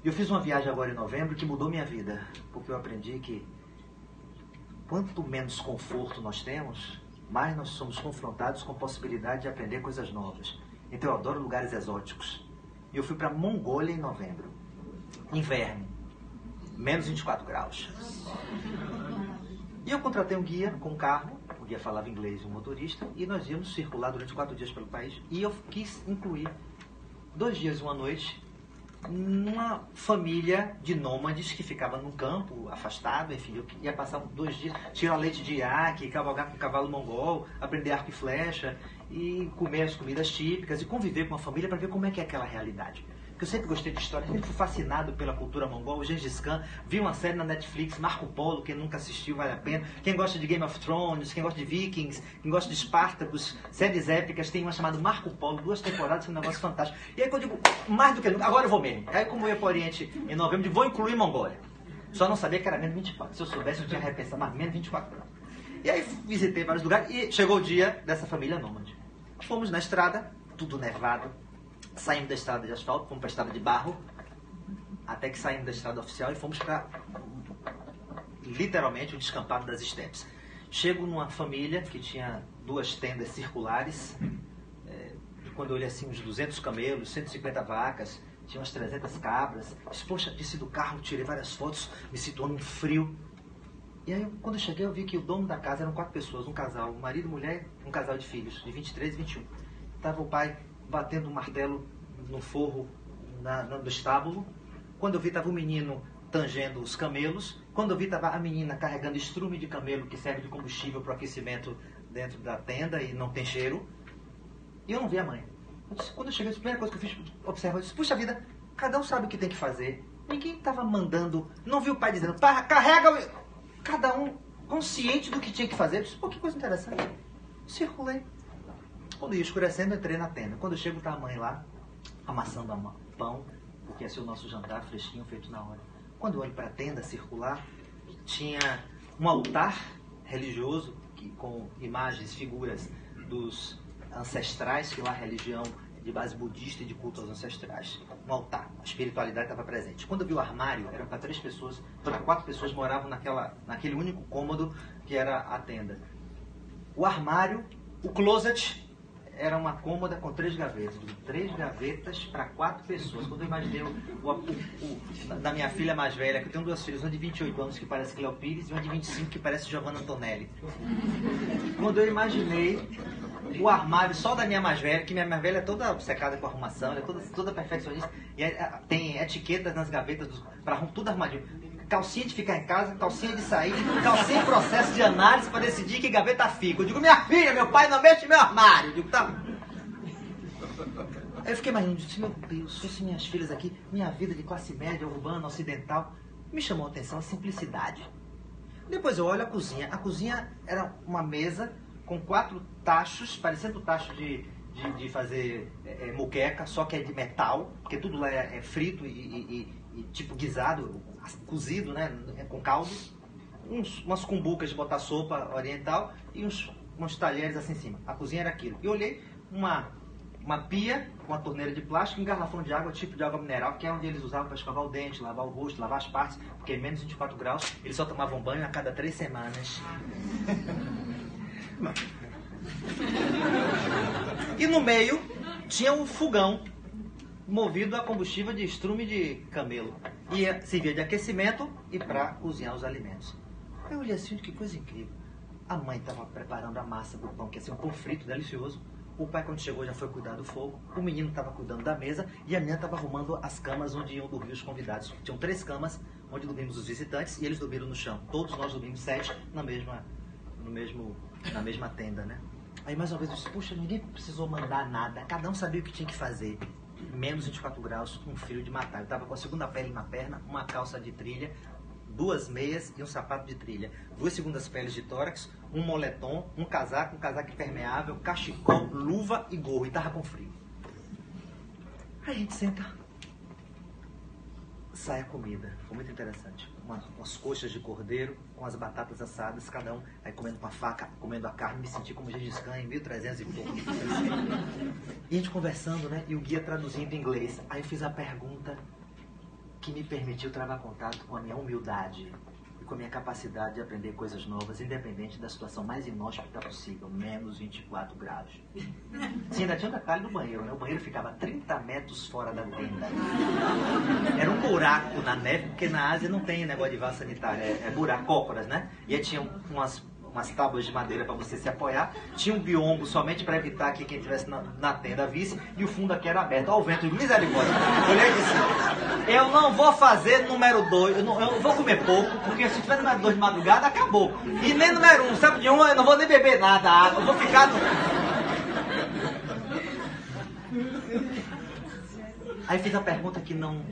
Eu fiz uma viagem agora em novembro que mudou minha vida. Porque eu aprendi que quanto menos conforto nós temos, mais nós somos confrontados com a possibilidade de aprender coisas novas. Então eu adoro lugares exóticos. E eu fui para Mongólia em novembro. Inverno. Menos 24 graus. E eu contratei um guia com um carro. O guia falava inglês e um motorista. E nós íamos circular durante 4 dias pelo país. E eu quis incluir 2 dias e 1 noite numa família de nômades que ficava num campo afastado. Enfim, eu ia passar 2 dias, tirar leite de iaque, cavalgar com cavalo mongol, aprender arco e flecha e comer as comidas típicas e conviver com a família para ver como é que é aquela realidade. Porque eu sempre gostei de história, sempre fui fascinado pela cultura mongol. O Gengis Khan, vi uma série na Netflix, Marco Polo, quem nunca assistiu, vale a pena. Quem gosta de Game of Thrones, quem gosta de Vikings, quem gosta de Spartacus, séries épicas, tem uma chamada Marco Polo, 2 temporadas, é um negócio fantástico. E aí quando eu digo, mais do que nunca, agora eu vou mesmo. Aí como eu ia para o Oriente em novembro, eu vou incluir Mongólia. Só não sabia que era menos 24. Se eu soubesse, eu tinha repensado, mas menos 24 graus. E aí visitei vários lugares e chegou o dia dessa família nômade. Fomos na estrada, tudo nevado. Saímos da estrada de asfalto, fomos para a estrada de barro, até que saímos da estrada oficial e fomos para, literalmente, o descampado das estepes. Chego numa família que tinha 2 tendas circulares, e quando eu olhei assim, uns 200 camelos, 150 vacas, tinha umas 300 cabras. Poxa, desci do carro, tirei várias fotos, me situando um frio. E aí, quando eu cheguei, eu vi que o dono da casa eram 4 pessoas, um casal, um marido, mulher, um casal de filhos, de 23 e 21. Estava o pai batendo um martelo no forro do estábulo. Quando eu vi, estava o menino tangendo os camelos. Quando eu vi, estava a menina carregando estrume de camelo que serve de combustível para o aquecimento dentro da tenda e não tem cheiro. E eu não vi a mãe. Quando eu cheguei, a primeira coisa que eu fiz, observar, eu disse, puxa vida, cada um sabe o que tem que fazer. Ninguém estava mandando, não vi o pai dizendo, carrega, cada um consciente do que tinha que fazer. Eu disse, pô, que coisa interessante. Circulei. Quando ia escurecendo, eu entrei na tenda. Quando eu chego, está a mãe lá, amassando pão, porque ia ser o nosso jantar fresquinho, feito na hora. Quando eu olho para a tenda circular, tinha um altar religioso com imagens, figuras dos ancestrais, que lá a religião de base budista e de culto aos ancestrais. Um altar, a espiritualidade estava presente. Quando eu vi o armário, era para 3 pessoas, para 4 pessoas moravam naquele único cômodo que era a tenda. O armário, o closet, era uma cômoda com 3 gavetas. 3 gavetas para 4 pessoas. Quando eu imaginei da minha filha mais velha, que eu tenho 2 filhas, uma de 28 anos que parece Cleo Pires e uma de 25 que parece Giovanna Antonelli. Quando eu imaginei o armário só da minha mais velha, que minha mais velha é toda obcecada com arrumação, ela é toda perfeccionista, e tem etiquetas nas gavetas para tudo armadinho. Calcinha de ficar em casa, calcinha de sair, calcinha em processo de análise para decidir que gaveta fica. Eu digo, minha filha, meu pai não mexe no meu armário. Eu digo, tá. Aí eu fiquei imaginando, disse, meu Deus, se fossem minhas filhas aqui, minha vida de classe média, urbana, ocidental, me chamou a atenção a simplicidade. Depois eu olho a cozinha. A cozinha era uma mesa com 4 tachos, parecendo tacho de fazer moqueca, só que é de metal, porque tudo lá é frito e tipo guisado, cozido, né, com caldo. Umas cumbucas de botar sopa oriental e uns talheres assim em cima. A cozinha era aquilo. E olhei uma pia com uma torneira de plástico e um garrafão de água, tipo de água mineral, que é onde eles usavam para escovar o dente, lavar o rosto, lavar as partes, porque em menos de 24 graus eles só tomavam banho a cada 3 semanas. E no meio tinha um fogão movido a combustível de estrume de camelo. E servia de aquecimento e para cozinhar os alimentos. Eu olhei assim, que coisa incrível. A mãe estava preparando a massa do pão, que ia ser um pão frito, delicioso. O pai, quando chegou, já foi cuidar do fogo. O menino estava cuidando da mesa e a menina estava arrumando as camas onde iam dormir os convidados. Tinham 3 camas onde dormimos os visitantes e eles dormiram no chão. Todos nós dormimos 7 na mesma tenda, né? Aí mais uma vez eu disse, puxa, ninguém precisou mandar nada, cada um sabia o que tinha que fazer. Menos 24 graus, um frio de matar. Eu estava com a segunda pele na perna, uma calça de trilha, 2 meias e um sapato de trilha, 2 segundas peles de tórax, um moletom, um casaco impermeável, cachecol, luva e gorro, e estava com frio. Aí a gente senta, sai a comida, foi muito interessante. Umas coxas de cordeiro com as batatas assadas, cada um aí comendo com a faca, comendo a carne, me senti como Gengis Khan em 1300 e pouco. E a gente conversando, né? E o guia traduzindo em inglês. Aí eu fiz a pergunta que me permitiu travar contato com a minha humildade e com a minha capacidade de aprender coisas novas, independente da situação mais inóspita possível, menos 24 graus. Sim, ainda tinha um detalhe do banheiro, né? O banheiro ficava 30 metros fora da tenda. Era um buraco na neve, porque na Ásia não tem negócio de vaso sanitário, é buraco, cócoras, né? E aí tinha umas tábuas de madeira para você se apoiar, tinha um biombo somente para evitar que quem estivesse na tenda visse, e o fundo aqui era aberto. Olha o vento, misericórdia. Eu olhei e disse, eu não vou fazer número 2, eu não vou comer pouco, porque se tiver número 2 de madrugada, acabou. E nem número 1, sabe de 1, eu não vou nem beber nada, água, eu vou ficar no... Aí fiz a pergunta que não...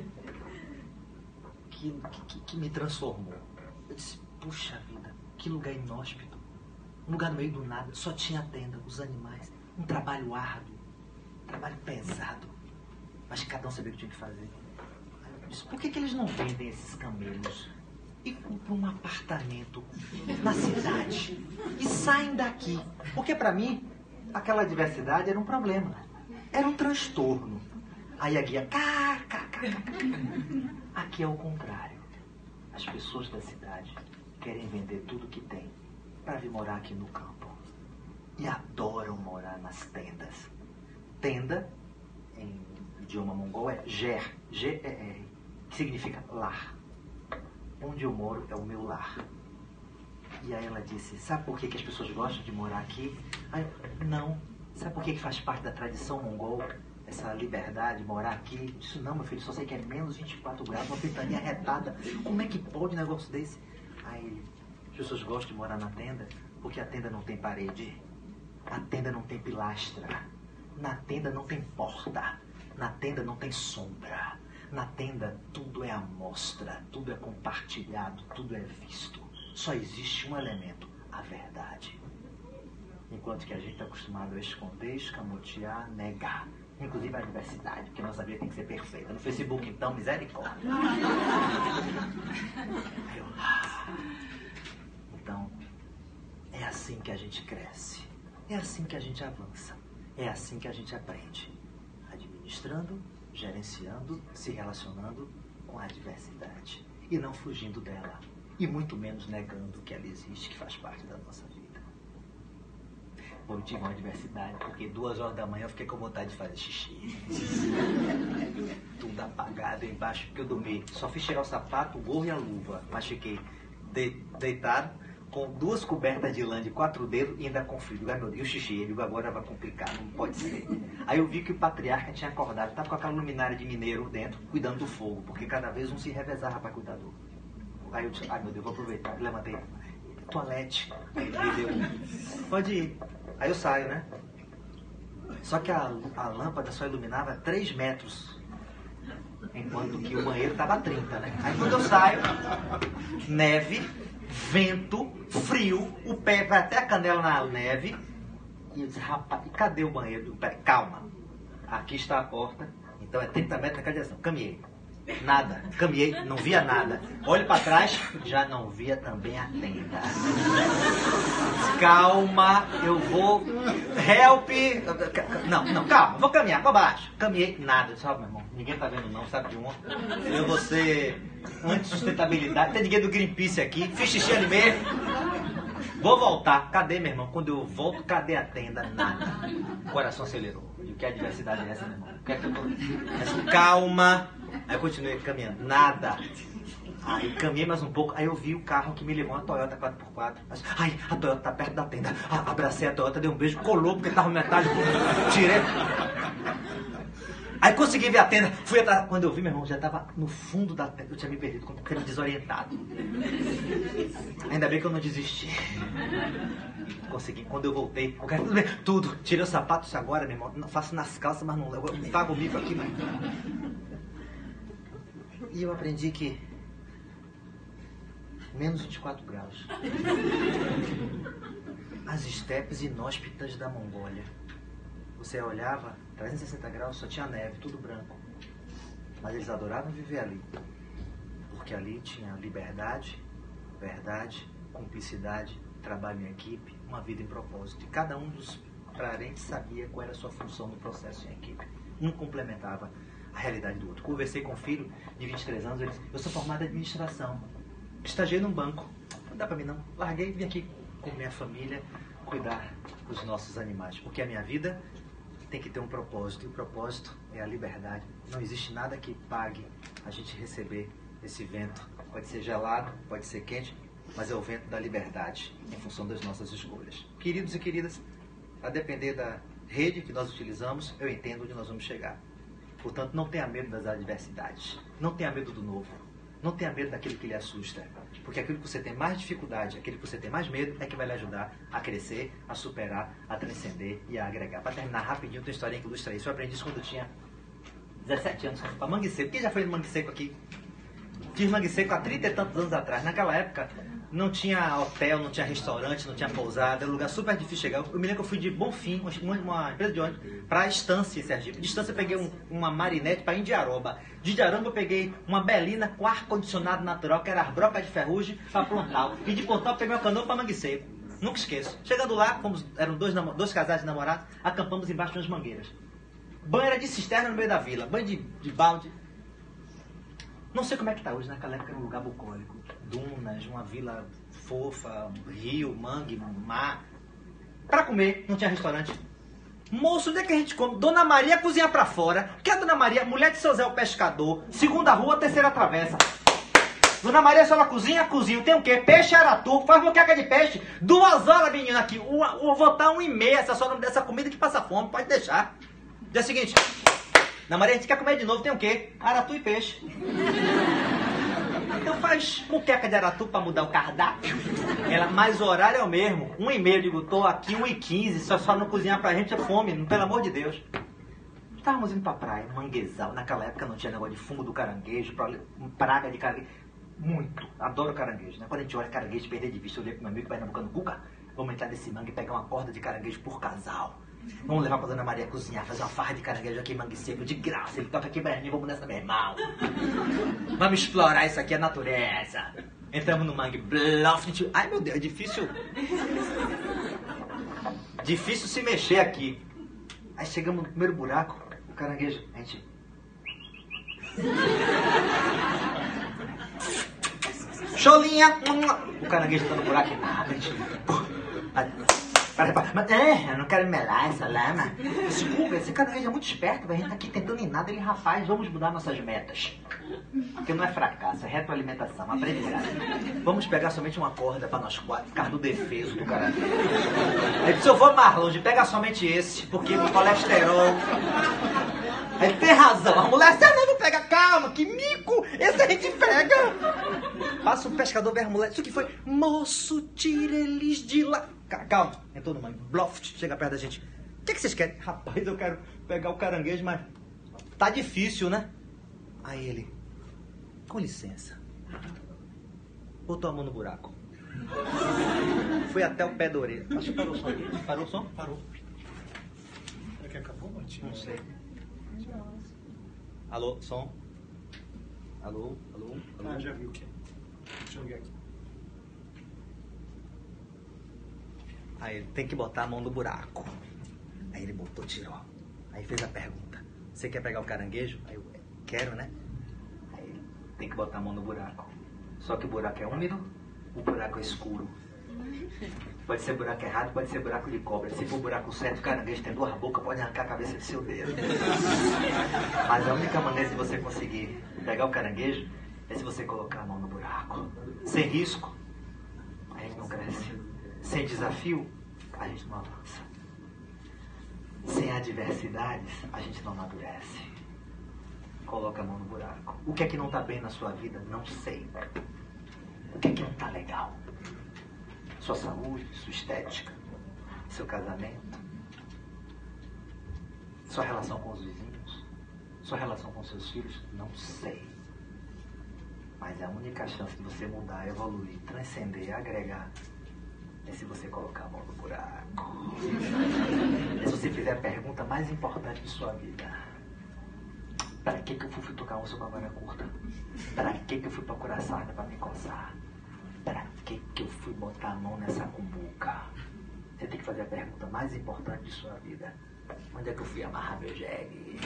que me transformou. Eu disse, puxa vida, que lugar inóspito. Um lugar no meio do nada, só tinha a tenda, os animais. Um trabalho árduo, um trabalho pesado. Mas cada um sabia o que tinha que fazer. Aí eu disse, por que eles não vendem esses camelos e compram um apartamento na cidade e saem daqui? Porque para mim, aquela diversidade era um problema. Era um transtorno. Aí a guia, aqui é o contrário. As pessoas da cidade querem vender tudo que tem para vir morar aqui no campo. E adoram morar nas tendas. Tenda, em idioma mongol, é Ger, G-E-R, que significa lar. Onde eu moro é o meu lar. E aí ela disse, sabe por que as pessoas gostam de morar aqui? Aí, não. Sabe por que faz parte da tradição mongol? Essa liberdade, morar aqui. Eu disse, não, meu filho, só sei que é menos 24 graus, uma ventania retada. Como é que pode um negócio desse? Aí ele, as pessoas gostam de morar na tenda porque a tenda não tem parede, a tenda não tem pilastra, na tenda não tem porta, na tenda não tem sombra, na tenda tudo é amostra, tudo é compartilhado, tudo é visto. Só existe um elemento, a verdade. Enquanto que a gente está acostumado a esconder, escamotear, negar. Inclusive a diversidade, porque nossa vida tem que ser perfeita. No Facebook, então, misericórdia. Então, é assim que a gente cresce. É assim que a gente avança. É assim que a gente aprende. Administrando, gerenciando, se relacionando com a adversidade. E não fugindo dela. E muito menos negando que ela existe, que faz parte da nossa vida. Eu tive uma adversidade, porque 2 horas da manhã eu fiquei com vontade de fazer xixi. Tudo apagado embaixo, porque eu dormi. Só fiz tirar o sapato, o gorro e a luva. Mas fiquei deitado, com 2 cobertas de lã de 4 dedos e ainda com frio. Ai, meu Deus, e o xixi? Eu digo, agora vai complicar, não pode ser. Aí eu vi que o patriarca tinha acordado, estava com aquela luminária de mineiro dentro, cuidando do fogo, porque cada vez um se revezava para cuidar do. Aí eu disse, ai meu Deus, vou aproveitar. Levantei, toalete. Aí ele me deu, pode ir. Aí eu saio, né? Só que a lâmpada só iluminava 3 metros. Enquanto que o banheiro estava a 30, né? Aí quando eu saio, neve, vento, frio, o pé vai até a canela na neve. E eu disse, rapaz, e cadê o banheiro? Peraí, calma. Aqui está a porta. Então é 30 metros naquela direção. Caminhei. Nada. Caminhei, não via nada. Olho para trás, já não via também a tenda. Calma, eu vou. Help. Não, calma, vou caminhar para baixo. Caminhei, nada. Sabe, meu irmão? Ninguém tá vendo não, sabe de uma? Eu vou ser anti-sustentabilidade. Tem ninguém do Greenpeace aqui. Fiz xixi ali mesmo. Vou voltar. Cadê, meu irmão? Quando eu volto, cadê a tenda? Nada. O coração acelerou. E o que é adversidade é essa, meu irmão? O que é que eu tô... Calma. Aí eu continuei caminhando. Nada. Aí caminhei mais um pouco. Aí eu vi o carro que me levou, uma Toyota 4x4. Ai, a Toyota tá perto da tenda. Abracei a Toyota, dei um beijo, colou porque tava metálico. Tirei. Aí consegui ver a tenda. Fui atrás. Quando eu vi, meu irmão, já tava no fundo da tenda. Eu tinha me perdido, porque desorientado. Ainda bem que eu não desisti. Consegui. Quando eu voltei, o cara, tudo. Tirei os sapatos agora, meu irmão. Não faço nas calças, mas não levo. Eu pago o bico aqui, mas... E eu aprendi que menos 24 graus. As estepes inóspitas da Mongólia. Você olhava, 360 graus, só tinha neve, tudo branco. Mas eles adoravam viver ali. Porque ali tinha liberdade, verdade, cumplicidade, trabalho em equipe, uma vida em propósito. E cada um dos parentes sabia qual era a sua função no processo em equipe. Um complementava a realidade do outro. Conversei com um filho de 23 anos, ele disse, eu sou formado em administração, estagiei num banco, não dá pra mim não, larguei e vim aqui com minha família cuidar dos nossos animais, porque a minha vida tem que ter um propósito, e o propósito é a liberdade. Não existe nada que pague a gente receber esse vento, pode ser gelado, pode ser quente, mas é o vento da liberdade, em função das nossas escolhas. Queridos e queridas, a depender da rede que nós utilizamos, eu entendo onde nós vamos chegar. Portanto, não tenha medo das adversidades. Não tenha medo do novo. Não tenha medo daquilo que lhe assusta. Porque aquilo que você tem mais dificuldade, aquilo que você tem mais medo, é que vai lhe ajudar a crescer, a superar, a transcender e a agregar. Para terminar rapidinho, tem uma historinha que ilustra isso. Eu aprendi isso quando eu tinha 17 anos. Para Mangue Seco. Quem já foi no Mangue Seco aqui? Fiz Mangue Seco há 30 e tantos anos atrás. Naquela época, não tinha hotel, não tinha restaurante, não tinha pousada. Era um lugar super difícil de chegar. Eu me lembro que eu fui de Bonfim, uma empresa de ônibus, para a Estância, em Sergipe. De Estância eu peguei uma marinete para Indiaroba. De Indiaroba eu peguei uma Belina com ar-condicionado natural, que era as brocas de ferrugem, para Pontal. E de Pontal eu peguei uma canoa para Mangue Seco. Nunca esqueço. Chegando lá, eram dois casais de namorados, acampamos embaixo de umas mangueiras. Banho era de cisterna no meio da vila. Banho de balde. Não sei como é que está hoje, naquela época era um lugar bucólico. Dunas, uma vila fofa, rio, mangue, mar. Para comer, não tinha restaurante. Moço, onde é que a gente come? Dona Maria cozinha para fora. Que é Dona Maria? Mulher de seu Zé o pescador. Segunda rua, terceira travessa. Dona Maria, se ela cozinha, cozinha. Tem o quê? Peixe aratu. Faz moqueca de peixe. 2 horas, menina, aqui. Eu vou estar 1h30. Essa só não dessa comida que passa fome. Pode deixar. Dia seguinte... Dona Maria, a gente quer comer de novo, tem o quê? Aratu e peixe. Então faz muqueca de aratu pra mudar o cardápio. Ela, mas o horário é o mesmo. 1h30, eu digo, tô aqui 1h15, só não cozinhar pra gente é fome, pelo amor de Deus. Estávamos indo pra praia, manguezal. Naquela época não tinha negócio de fungo do caranguejo, praga de caranguejo. Muito. Adoro caranguejo, né? Quando a gente olha caranguejo, perder de vista, eu olhei pro meu amigo pernambucano, Cuca, vamos entrar nesse mangue e pegar uma corda de caranguejo por casal. Vamos levar pra Dona Maria cozinhar, fazer uma farra de caranguejo aqui em Mangue Seco, de graça. Ele toca aqui pra mim, vamos nessa, meu irmão. Vamos explorar isso aqui, a natureza. Entramos no mangue, bluff. Ai, meu Deus, é difícil. Difícil se mexer aqui. Aí chegamos no primeiro buraco, o caranguejo, a gente... Cholinha! O caranguejo tá no buraco e nada, a gente... eu não quero melar essa lama. Desculpa, esse caranguejo é muito esperto, a gente tá aqui tentando em nada. Ele, rapaz, vamos mudar nossas metas. Porque não é fracasso, é retroalimentação, aprendizagem. Vamos pegar somente uma corda pra nós quatro, ficar no defeso do caranguejo. Aí disse, eu vou mais longe, pega somente esse, porque o colesterol... Aí tem razão, a mulher, você não pega, calma, que mico, esse a gente pega. Passa o pescador, vê a mulher, isso que foi, moço, tira eles de lá. Calma, entrou no mangue, bloft, chega perto da gente. O que vocês querem? Rapaz, eu quero pegar o caranguejo, mas tá difícil, né? Aí ele, com licença, botou a mão no buraco. Foi até o pé da orelha. Acho que parou o som aqui. Parou o som? Parou. É que acabou, Matinho? Não sei. Alô, som? Alô, alô, alô? Ah, já vi o que? Deixa eu ligar aqui. Aí ele tem que botar a mão no buraco. Aí ele botou, tirou. Aí fez a pergunta. Você quer pegar o caranguejo? Aí eu, quero, né? Aí ele tem que botar a mão no buraco. Só que o buraco é úmido, o buraco é escuro. Pode ser buraco errado, pode ser buraco de cobra. Se for buraco certo, o caranguejo tem duas bocas, pode arrancar a cabeça do seu dedo. Mas a única maneira de você conseguir pegar o caranguejo é se você colocar a mão no buraco. Sem risco, a gente não cresce. Sem desafio, a gente não avança. Sem adversidades, a gente não amadurece. Coloca a mão no buraco. O que é que não está bem na sua vida? Não sei. O que é que não está legal? Sua saúde, sua estética, seu casamento, sua relação com os vizinhos, sua relação com seus filhos, não sei. Mas a única chance de você mudar, evoluir, transcender, agregar, é se você colocar a mão no buraco. É se você fizer a pergunta mais importante de sua vida. Para que eu fui tocar onça com a vara curta? Para que eu fui procurar sarna para me coçar? Para que eu fui botar a mão nessa cumbuca? Você tem que fazer a pergunta mais importante de sua vida. Onde é que eu fui amarrar meu jegue?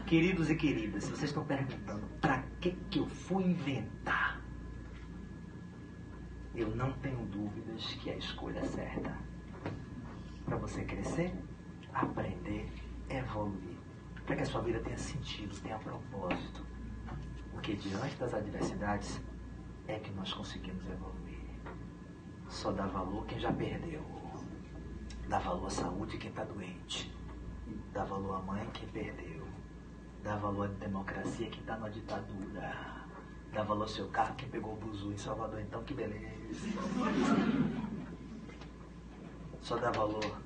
Queridos e queridas, se vocês estão perguntando para que eu fui inventar, eu não tenho dúvidas que a escolha é certa. Para você crescer, aprender, evoluir. Para que a sua vida tenha sentido, tenha propósito. Porque diante das adversidades é que nós conseguimos evoluir. Só dá valor quem já perdeu. Dá valor à saúde quem está doente. Dá valor à mãe quem perdeu. Dá valor à democracia quem está na ditadura. Dá valor ao seu carro quem pegou o buzu em Salvador. Então, que beleza. Só dá valor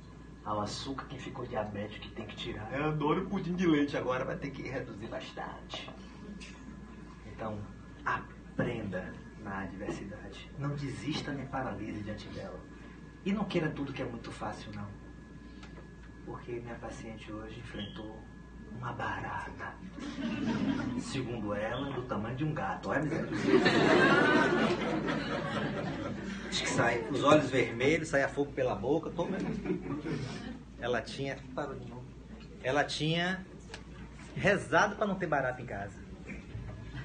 ao açúcar quem ficou diabético, que tem que tirar. Eu adoro pudim de leite agora, vai ter que reduzir bastante. Então, aprenda na adversidade. Não desista nem paralise diante dela. E não queira tudo que é muito fácil, não. Porque minha paciente hoje enfrentou uma barata. Segundo ela, do tamanho de um gato. Olha a miséria. Diz que sai os olhos vermelhos, saia fogo pela boca. Ela tinha... Parou de novo. Ela tinha rezado para não ter barata em casa.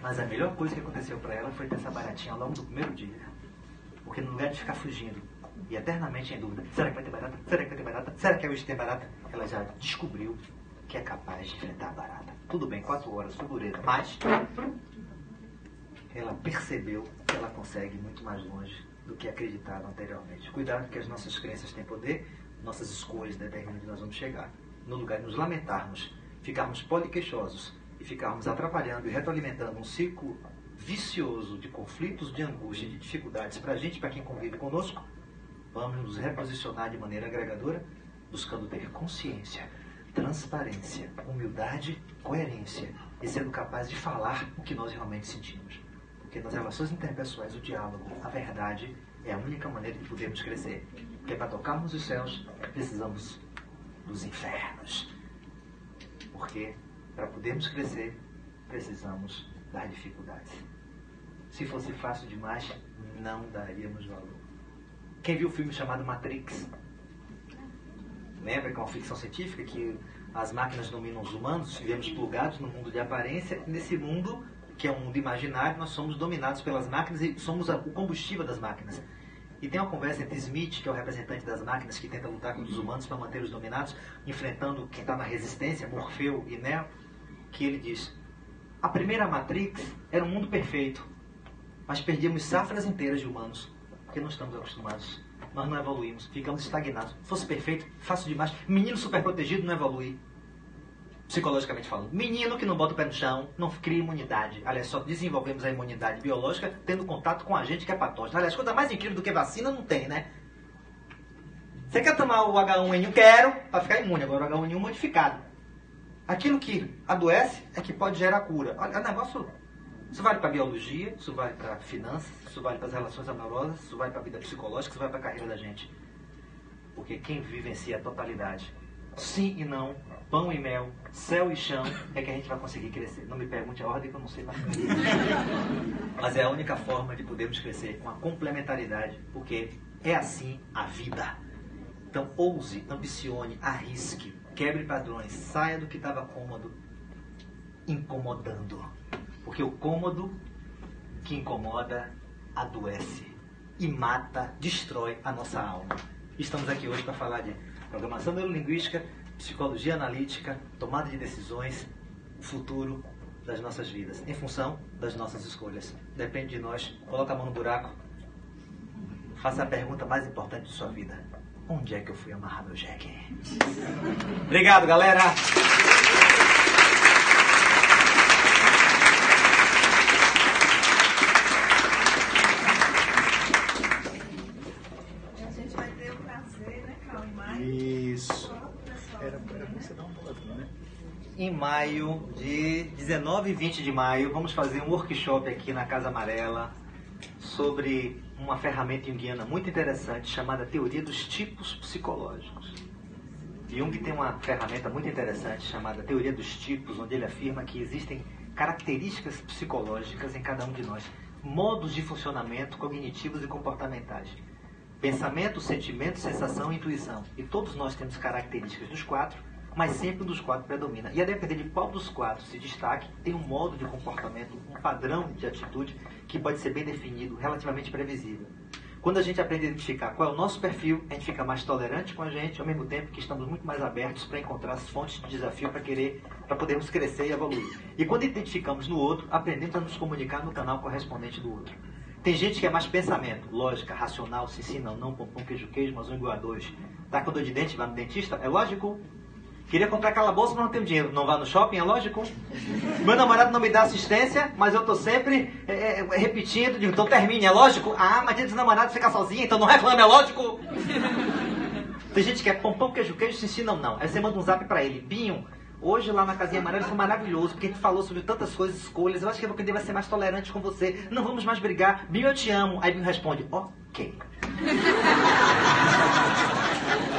Mas a melhor coisa que aconteceu para ela foi ter essa baratinha logo no primeiro dia. Porque no lugar de ficar fugindo e eternamente em dúvida, será que vai ter barata? Será que vai ter barata? Será que hoje tem barata? Ela já descobriu que é capaz de enfrentar a barata. Tudo bem, 4 horas, foi dureza, mas ela percebeu que ela consegue muito mais longe do que acreditava anteriormente. Cuidado, que as nossas crenças têm poder, nossas escolhas determinam onde nós vamos chegar. No lugar de nos lamentarmos, ficarmos poliqueixosos e ficarmos atrapalhando e retroalimentando um ciclo vicioso de conflitos, de angústia, de dificuldades para a gente, para quem convive conosco, vamos nos reposicionar de maneira agregadora, buscando ter consciência, transparência, humildade, coerência e sendo capaz de falar o que nós realmente sentimos. Porque nas relações interpessoais, o diálogo, a verdade é a única maneira de podermos crescer. Porque para tocarmos os céus, precisamos dos infernos. Porque para podermos crescer, precisamos das dificuldades. Se fosse fácil demais, não daríamos valor. Quem viu o filme chamado Matrix? lembra que é uma ficção científica, que as máquinas dominam os humanos, vivemos plugados no mundo de aparência, e nesse mundo, que é um mundo imaginário, nós somos dominados pelas máquinas e somos o combustível das máquinas. E tem uma conversa entre Smith, que é o representante das máquinas, que tenta lutar contra os humanos para manter os dominados, enfrentando quem está na resistência, Morfeu e Neo, que ele diz: a primeira Matrix era um mundo perfeito, mas perdíamos safras inteiras de humanos, porque não estamos acostumados. Nós não evoluímos, ficamos estagnados. Se fosse perfeito, fácil demais. Menino super protegido não evolui, psicologicamente falando. Menino que não bota o pé no chão, não cria imunidade. Aliás, só desenvolvemos a imunidade biológica tendo contato com a gente que é patógeno. Aliás, coisa mais incrível do que vacina não tem, né? Você quer tomar o H1N1? Quero, para ficar imune. Agora o H1N1 modificado. Aquilo que adoece é que pode gerar cura. Olha, o negócio... Isso vale para a biologia, isso vale para finanças, isso vale para as relações amorosas, isso vale para a vida psicológica, isso vale para a carreira da gente. Porque quem vivencia a totalidade, sim e não, pão e mel, céu e chão, é que a gente vai conseguir crescer. Não me pergunte a ordem que eu não sei mais. Mas é a única forma de podermos crescer, com a complementaridade, porque é assim a vida. Então ouse, ambicione, arrisque, quebre padrões, saia do que estava cômodo, incomodando. Porque o cômodo que incomoda adoece e mata, destrói a nossa alma. Estamos aqui hoje para falar de programação neurolinguística, psicologia analítica, tomada de decisões, futuro das nossas vidas, em função das nossas escolhas. Depende de nós. Coloca a mão no buraco. Faça a pergunta mais importante de sua vida: onde é que eu fui amarrar meu jegue? Obrigado, galera! Isso. Era para você dar um pouquinho, né? Em maio, de 19 e 20 de maio, vamos fazer um workshop aqui na Casa Amarela sobre uma ferramenta junguiana muito interessante chamada Teoria dos Tipos Psicológicos. Jung tem uma ferramenta muito interessante chamada Teoria dos Tipos, onde ele afirma que existem características psicológicas em cada um de nós, modos de funcionamento cognitivos e comportamentais. Pensamento, sentimento, sensação e intuição. E todos nós temos características dos quatro, mas sempre um dos quatro predomina. E a depender de qual dos quatro se destaque, tem um modo de comportamento, um padrão de atitude que pode ser bem definido, relativamente previsível. Quando a gente aprende a identificar qual é o nosso perfil, a gente fica mais tolerante com a gente, ao mesmo tempo que estamos muito mais abertos para encontrar as fontes de desafio para podermos crescer e evoluir. E quando identificamos no outro, aprendemos a nos comunicar no canal correspondente do outro. Tem gente que é mais pensamento, lógica, racional, sim, sim, não, não, pão, queijo, mas um igual a dois. Tá com dor de dente, vai no dentista, é lógico. Queria comprar aquela bolsa, mas não tenho dinheiro. Não vá no shopping, é lógico. Meu namorado não me dá assistência, mas eu tô sempre repetindo, digo, então termine, é lógico. Ah, mas dia dos namorados fica sozinha, então não reclame, é lógico. Tem gente que é pão, queijo, sim, sim, não, não. Aí você manda um zap pra ele, Binho, hoje lá na Casinha Amarela foi maravilhoso, porque a gente falou sobre tantas coisas, escolhas. Eu acho que eu vou querer ser mais tolerante com você. Não vamos mais brigar. Binho, eu te amo. Aí Binho responde, ok.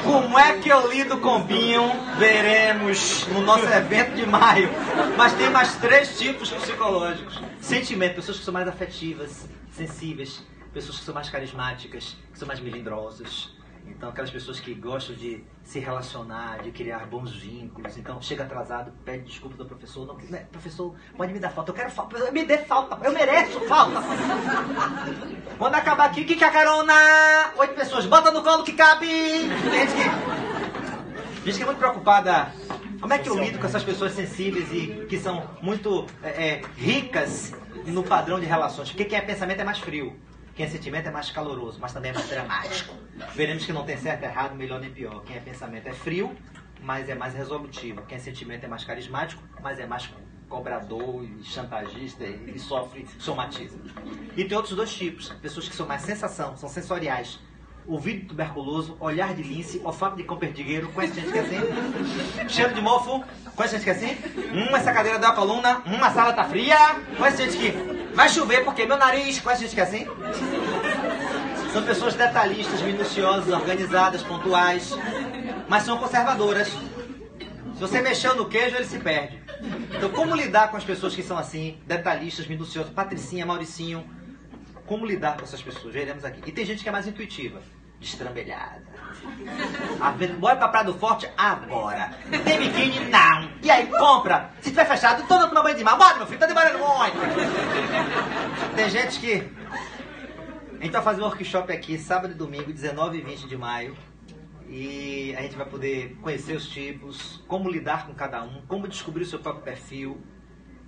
Como é que eu lido com Binho? Veremos no nosso evento de maio. Mas tem mais 3 tipos psicológicos. Sentimento, pessoas que são mais afetivas, sensíveis. Pessoas que são mais carismáticas, que são mais melindrosas. Então, aquelas pessoas que gostam de se relacionar, de criar bons vínculos. Então, chega atrasado, pede desculpa do professor. Não, né, professor, pode me dar falta. Eu quero falta. Me dê falta. Eu mereço falta. Quando acabar aqui, que é a carona? 8 pessoas. Bota no colo que cabe. Gente que é muito preocupada. Como é que eu lido com essas pessoas sensíveis e que são muito ricas no padrão de relações? Porque quem é pensamento é mais frio. Quem é sentimento é mais caloroso, mas também é mais dramático. Veremos que não tem certo, errado, melhor nem pior. Quem é pensamento é frio, mas é mais resolutivo. Quem é sentimento é mais carismático, mas é mais cobrador e chantagista e sofre, somatiza. E tem outros 2 tipos. Pessoas que são mais sensação, são sensoriais. Ouvido tuberculoso, olhar de lince, olfato de cão perdigueiro. Conhece gente que é assim? Cheiro de mofo. Conhece gente que é assim? Essa cadeira dá uma coluna. A sala tá fria. Conhece gente que... Vai chover porque meu nariz... Conhece gente que é assim? São pessoas detalhistas, minuciosas, organizadas, pontuais. Mas são conservadoras. Se você mexeu no queijo, ele se perde. Então, como lidar com as pessoas que são assim, detalhistas, minuciosas? Patricinha, Mauricinho. Como lidar com essas pessoas? Veremos aqui. E tem gente que é mais intuitiva. destrambelhada. Bora pra Praia do Forte agora. Tem biquíni? Não. E aí, compra. Se tiver fechado, tô tomando banho de mar. Bora, meu filho, tá demorando muito. Tem gente que... A gente vai fazer um workshop aqui, sábado e domingo, 19 e 20 de maio. E a gente vai poder conhecer os tipos, como lidar com cada um, como descobrir o seu próprio perfil.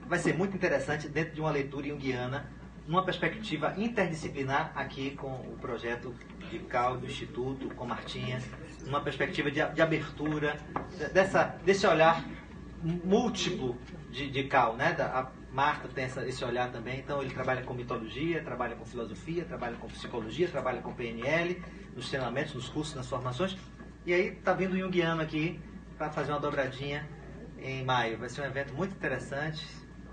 Vai ser muito interessante dentro de uma leitura junguiana, numa perspectiva interdisciplinar aqui com o projeto de Cal do Instituto, com Martinha, numa perspectiva de abertura, desse olhar múltiplo de Cal, né? A Marta tem esse olhar também, então ele trabalha com mitologia, trabalha com filosofia, trabalha com psicologia, trabalha com PNL, nos treinamentos, nos cursos, nas formações, e aí está vindo o junguiano aqui para fazer uma dobradinha em maio. Vai ser um evento muito interessante,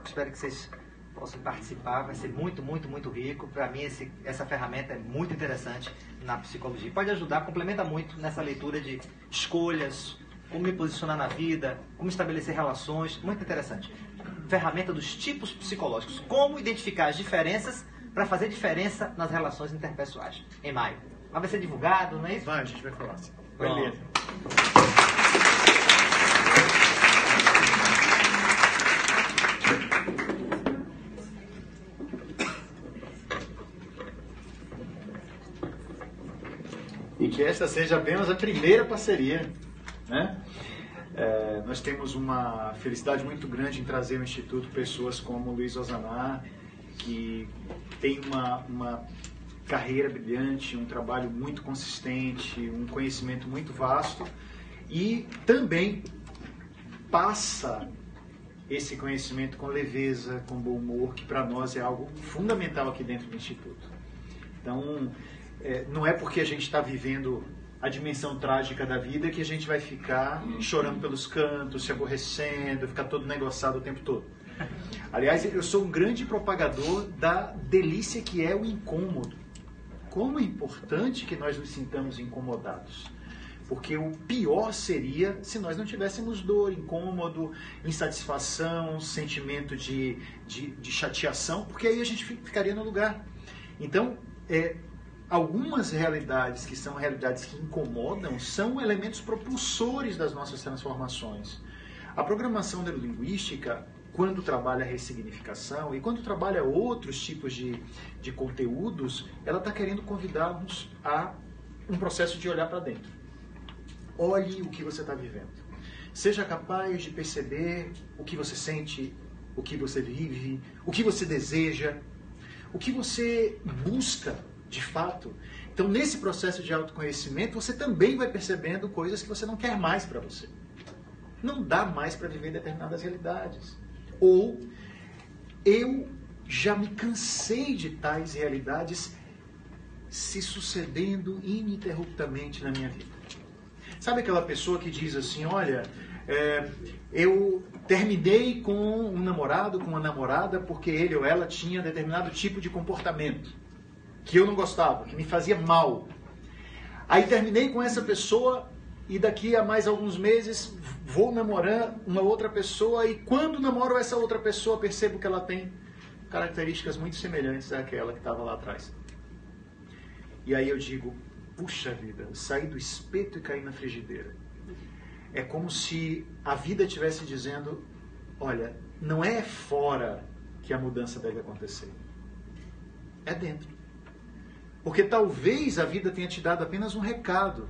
espero que vocês possam participar, vai ser muito, muito, muito rico. Para mim essa ferramenta é muito interessante na psicologia, pode ajudar, complementa muito nessa leitura de escolhas, como me posicionar na vida, como estabelecer relações, muito interessante. Ferramenta dos tipos psicológicos, como identificar as diferenças para fazer diferença nas relações interpessoais, em maio. Mas vai ser divulgado, não é isso? Vai, a gente vai falar assim. Beleza. E que esta seja apenas a primeira parceria, né? Nós temos uma felicidade muito grande em trazer ao Instituto pessoas como Luiz Ozanar, que tem uma carreira brilhante, um trabalho muito consistente, um conhecimento muito vasto e também passa esse conhecimento com leveza, com bom humor, que para nós é algo fundamental aqui dentro do Instituto. Então, não é porque a gente está vivendo a dimensão trágica da vida que a gente vai ficar chorando pelos cantos, se aborrecendo, ficar todo negociado o tempo todo. Aliás, eu sou um grande propagador da delícia que é o incômodo. Como é importante que nós nos sintamos incomodados. Porque o pior seria se nós não tivéssemos dor, incômodo, insatisfação, sentimento de chateação, porque aí a gente ficaria no lugar. Então, algumas realidades que são realidades que incomodam são elementos propulsores das nossas transformações. A programação neurolinguística, quando trabalha a ressignificação e quando trabalha outros tipos de conteúdos, ela está querendo convidar-nos a um processo de olhar para dentro. Olhe o que você está vivendo. Seja capaz de perceber o que você sente, o que você vive, o que você deseja, o que você busca de fato. Então, nesse processo de autoconhecimento, você também vai percebendo coisas que você não quer mais para você. Não dá mais para viver determinadas realidades. Ou, eu já me cansei de tais realidades se sucedendo ininterruptamente na minha vida. Sabe aquela pessoa que diz assim, olha, eu terminei com um namorado, com uma namorada, porque ele ou ela tinha determinado tipo de comportamento que eu não gostava, que me fazia mal. Aí terminei com essa pessoa e daqui a mais alguns meses vou namorar uma outra pessoa e quando namoro essa outra pessoa percebo que ela tem características muito semelhantes àquela que estava lá atrás. E aí eu digo, puxa vida, saí do espeto e caí na frigideira. É como se a vida estivesse dizendo, olha, não é fora que a mudança deve acontecer. É dentro. Porque talvez a vida tenha te dado apenas um recado.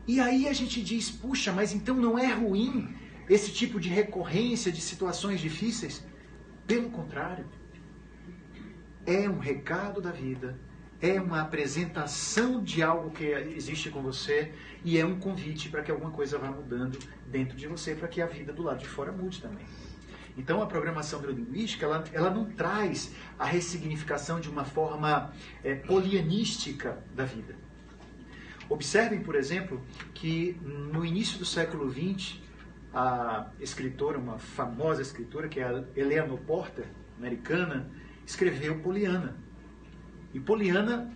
E aí a gente diz, puxa, mas então não é ruim esse tipo de recorrência de situações difíceis? Pelo contrário. É um recado da vida, é uma apresentação de algo que existe com você e é um convite para que alguma coisa vá mudando dentro de você, para que a vida do lado de fora mude também. Então, a programação neurolinguística, ela não traz a ressignificação de uma forma polianística da vida. Observem, por exemplo, que no início do século XX, a escritora, uma famosa escritora, que é a Eleanor Porter, americana, escreveu Poliana. E Poliana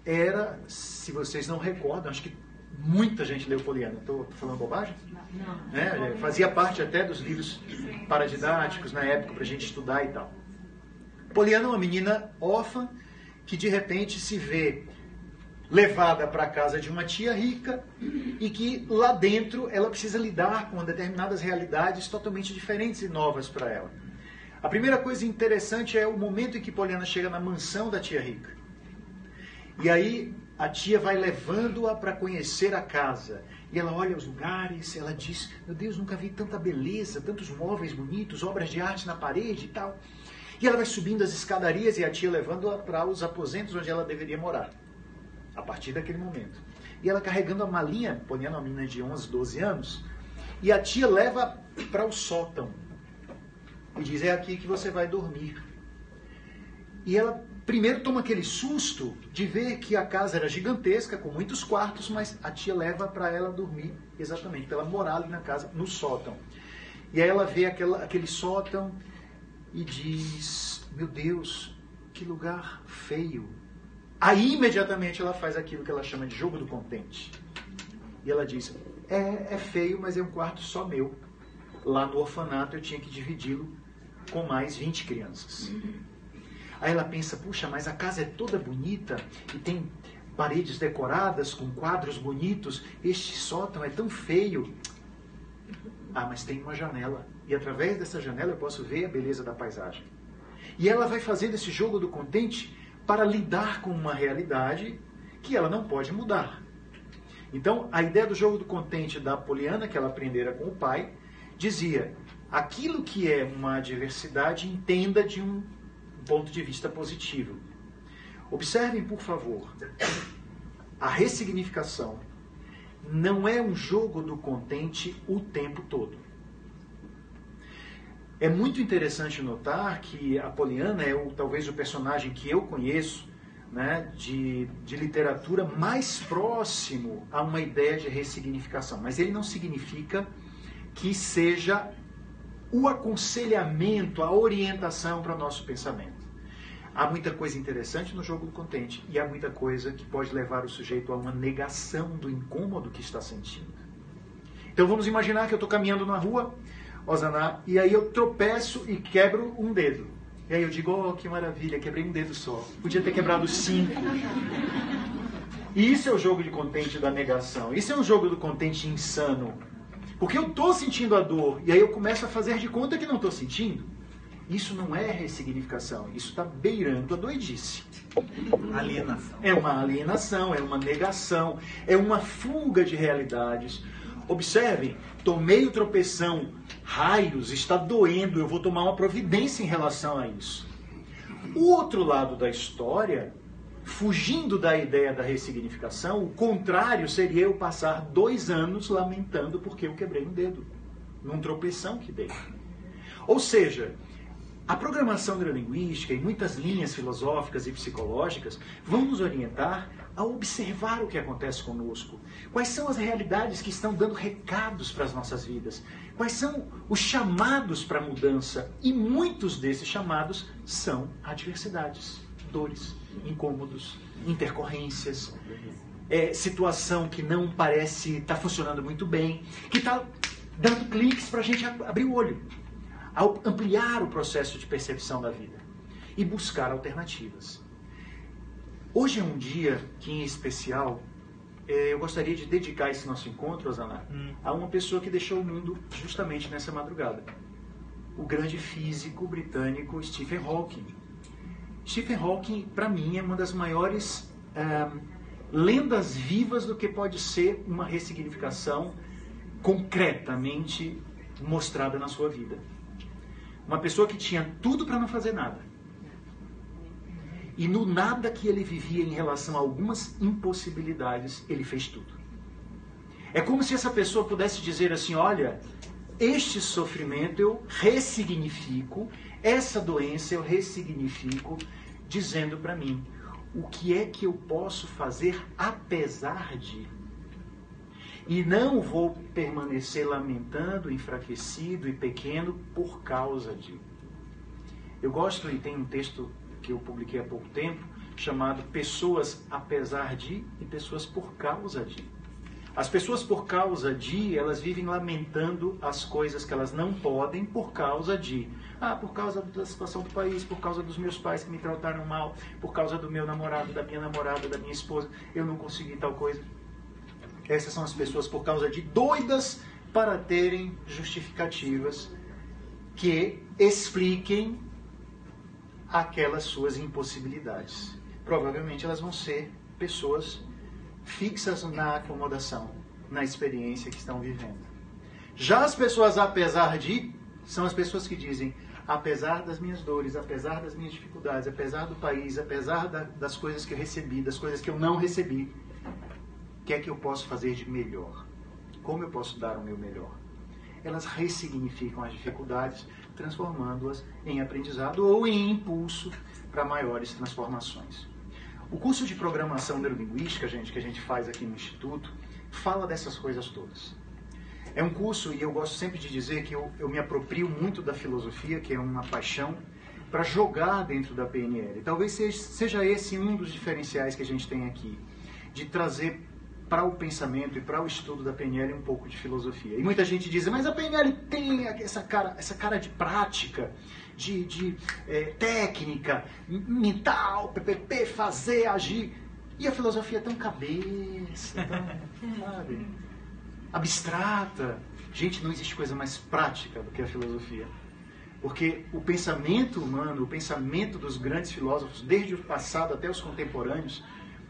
era, se vocês não recordam, acho que muita gente leu Poliana. Estou falando bobagem? Não. Fazia parte até dos livros paradidáticos na época para a gente estudar e tal. Poliana é uma menina órfã que de repente se vê levada para a casa de uma tia rica e que lá dentro ela precisa lidar com determinadas realidades totalmente diferentes e novas para ela. A primeira coisa interessante é o momento em que Poliana chega na mansão da tia rica. E aí a tia vai levando-a para conhecer a casa. E ela olha os lugares, ela diz, meu Deus, nunca vi tanta beleza, tantos móveis bonitos, obras de arte na parede e tal. E ela vai subindo as escadarias e a tia levando-a para os aposentos onde ela deveria morar. A partir daquele momento. E ela carregando a malinha, Poliana, uma menina de 11, 12 anos, e a tia leva para o sótão. E diz, é aqui que você vai dormir. E ela primeiro toma aquele susto de ver que a casa era gigantesca, com muitos quartos, mas a tia leva para ela dormir, exatamente, para ela morar ali na casa, no sótão. E aí ela vê aquele sótão e diz, meu Deus, que lugar feio. Aí imediatamente ela faz aquilo que ela chama de jogo do contente. E ela diz, é feio, mas é um quarto só meu. Lá no orfanato eu tinha que dividi-lo com mais 20 crianças. Aí ela pensa, puxa, mas a casa é toda bonita e tem paredes decoradas com quadros bonitos. Este sótão é tão feio. Ah, mas tem uma janela. E através dessa janela eu posso ver a beleza da paisagem. E ela vai fazendo esse jogo do contente para lidar com uma realidade que ela não pode mudar. Então, a ideia do jogo do contente da Poliana, que ela aprendera com o pai, dizia, aquilo que é uma adversidade, entenda de um ponto de vista positivo. Observem, por favor, a ressignificação não é um jogo do contente o tempo todo. É muito interessante notar que a Poliana é talvez o personagem que eu conheço, né, de literatura mais próximo a uma ideia de ressignificação. Mas ele não significa que seja o aconselhamento, a orientação para o nosso pensamento. Há muita coisa interessante no jogo do contente e há muita coisa que pode levar o sujeito a uma negação do incômodo que está sentindo. Então vamos imaginar que eu estou caminhando na rua, Osaná, e aí eu tropeço e quebro um dedo. E aí eu digo, oh, que maravilha, quebrei um dedo só. Podia ter quebrado 5. E isso é o jogo de contente da negação. Isso é um jogo do contente insano. Porque eu estou sentindo a dor, e aí eu começo a fazer de conta que não estou sentindo. Isso não é ressignificação, isso está beirando a doidice. Alienação. É uma alienação, é uma negação, é uma fuga de realidades. Observem, tomei o tropeção, raios, está doendo, eu vou tomar uma providência em relação a isso. O outro lado da história, fugindo da ideia da ressignificação, o contrário seria eu passar 2 anos lamentando porque eu quebrei um dedo, num tropeção que dei. Ou seja, a programação neurolinguística e muitas linhas filosóficas e psicológicas vão nos orientar a observar o que acontece conosco. Quais são as realidades que estão dando recados para as nossas vidas? Quais são os chamados para a mudança? E muitos desses chamados são adversidades, dores, incômodos, intercorrências, situação que não parece estar funcionando muito bem, que está dando cliques para a gente abrir o olho, ao ampliar o processo de percepção da vida e buscar alternativas. Hoje é um dia que, em especial, eu gostaria de dedicar esse nosso encontro, Osaná, a uma pessoa que deixou o mundo justamente nessa madrugada. O grande físico britânico Stephen Hawking. Stephen Hawking, para mim, é uma das maiores lendas vivas do que pode ser uma ressignificação concretamente mostrada na sua vida. Uma pessoa que tinha tudo para não fazer nada. E no nada que ele vivia em relação a algumas impossibilidades, ele fez tudo. É como se essa pessoa pudesse dizer assim, olha, este sofrimento eu ressignifico, essa doença eu ressignifico, dizendo para mim, o que é que eu posso fazer apesar de... E não vou permanecer lamentando, enfraquecido e pequeno por causa de... Eu gosto, e tem um texto que eu publiquei há pouco tempo, chamado Pessoas apesar de e Pessoas por causa de. As pessoas, por causa de, elas vivem lamentando as coisas que elas não podem por causa de. Por causa da situação do país, por causa dos meus pais que me trataram mal, por causa do meu namorado, da minha namorada, da minha esposa, eu não consegui tal coisa. Essas são as pessoas por causa de, doidas para terem justificativas que expliquem aquelas suas impossibilidades. Provavelmente elas vão ser pessoas fixas na acomodação, na experiência que estão vivendo. Já as pessoas apesar de, são as pessoas que dizem, apesar das minhas dores, apesar das minhas dificuldades, apesar do país, apesar das coisas que eu recebi, das coisas que eu não recebi, o que é que eu posso fazer de melhor? Como eu posso dar o meu melhor? Elas ressignificam as dificuldades, transformando-as em aprendizado ou em impulso para maiores transformações. O curso de programação neurolinguística, gente, que a gente faz aqui no Instituto, fala dessas coisas todas. É um curso, e eu gosto sempre de dizer que eu me aproprio muito da filosofia, que é uma paixão, para jogar dentro da PNL. Talvez seja esse um dos diferenciais que a gente tem aqui, de trazer para o pensamento e para o estudo da PNL um pouco de filosofia. E muita gente diz, mas a PNL tem essa cara de prática, de técnica, mental, PPP, fazer, agir. E a filosofia é tão cabeça, tão, sabe, abstrata. Gente, não existe coisa mais prática do que a filosofia. Porque o pensamento humano, o pensamento dos grandes filósofos, desde o passado até os contemporâneos,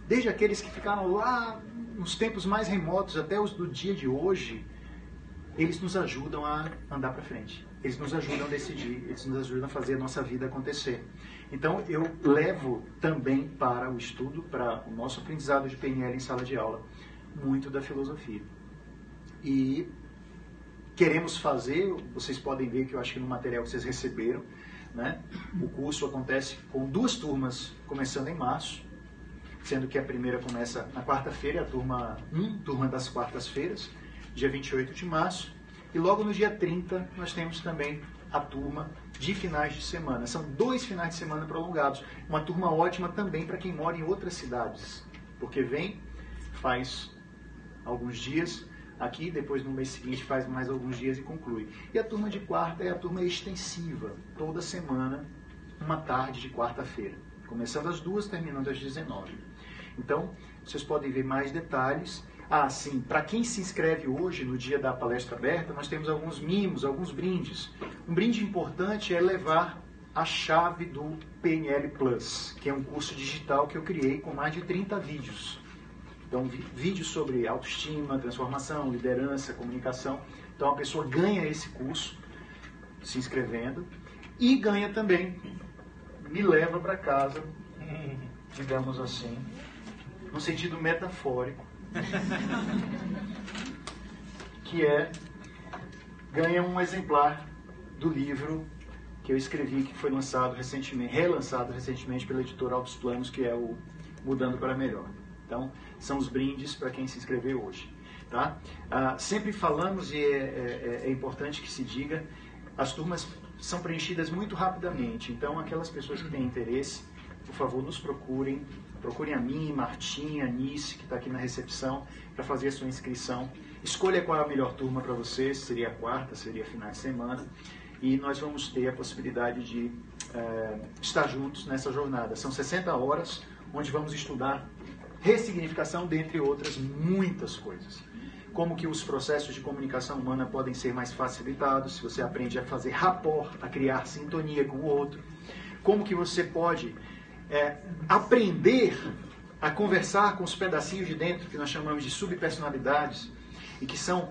desde aqueles que ficaram lá nos tempos mais remotos até os do dia de hoje, eles nos ajudam a andar para frente. Eles nos ajudam a decidir, eles nos ajudam a fazer a nossa vida acontecer. Então, eu levo também para o estudo, para o nosso aprendizado de PNL em sala de aula, muito da filosofia. E queremos fazer, vocês podem ver que eu acho que no material que vocês receberam, né, o curso acontece com 2 turmas, começando em março, sendo que a primeira começa na quarta-feira, a turma 1, turma das quartas-feiras, dia 28 de março, e logo no dia 30 nós temos também a turma de finais de semana. São 2 finais de semana prolongados, uma turma ótima também para quem mora em outras cidades, porque vem, faz alguns dias aqui, depois no mês seguinte faz mais alguns dias e conclui. E a turma de quarta é a turma extensiva, toda semana, uma tarde de quarta-feira, começando às 2, terminando às 19. Então, vocês podem ver mais detalhes. Sim, para quem se inscreve hoje, no dia da palestra aberta, nós temos alguns mimos, alguns brindes. Um brinde importante é levar a chave do PNL Plus, que é um curso digital que eu criei com mais de 30 vídeos. Então, vídeos sobre autoestima, transformação, liderança, comunicação. Então, a pessoa ganha esse curso se inscrevendo e ganha também, me leva para casa, digamos assim, no sentido metafórico, que ganha um exemplar do livro que eu escrevi, que foi relançado recentemente pela editora Altos Planos, que é o Mudando para Melhor. Então, são os brindes para quem se inscreveu hoje. Tá? Sempre falamos, e é importante que se diga, as turmas são preenchidas muito rapidamente. Então, aquelas pessoas que têm interesse, por favor, nos procurem a mim, Martinha, Anice, que está aqui na recepção, para fazer a sua inscrição. Escolha qual é a melhor turma para você, seria a quarta, seria final de semana, e nós vamos ter a possibilidade de estar juntos nessa jornada. São 60 horas, onde vamos estudar ressignificação, dentre outras muitas coisas. Como que os processos de comunicação humana podem ser mais facilitados, se você aprende a fazer rapport, a criar sintonia com o outro. Como que você pode aprender a conversar com os pedacinhos de dentro, que nós chamamos de subpersonalidades, e que são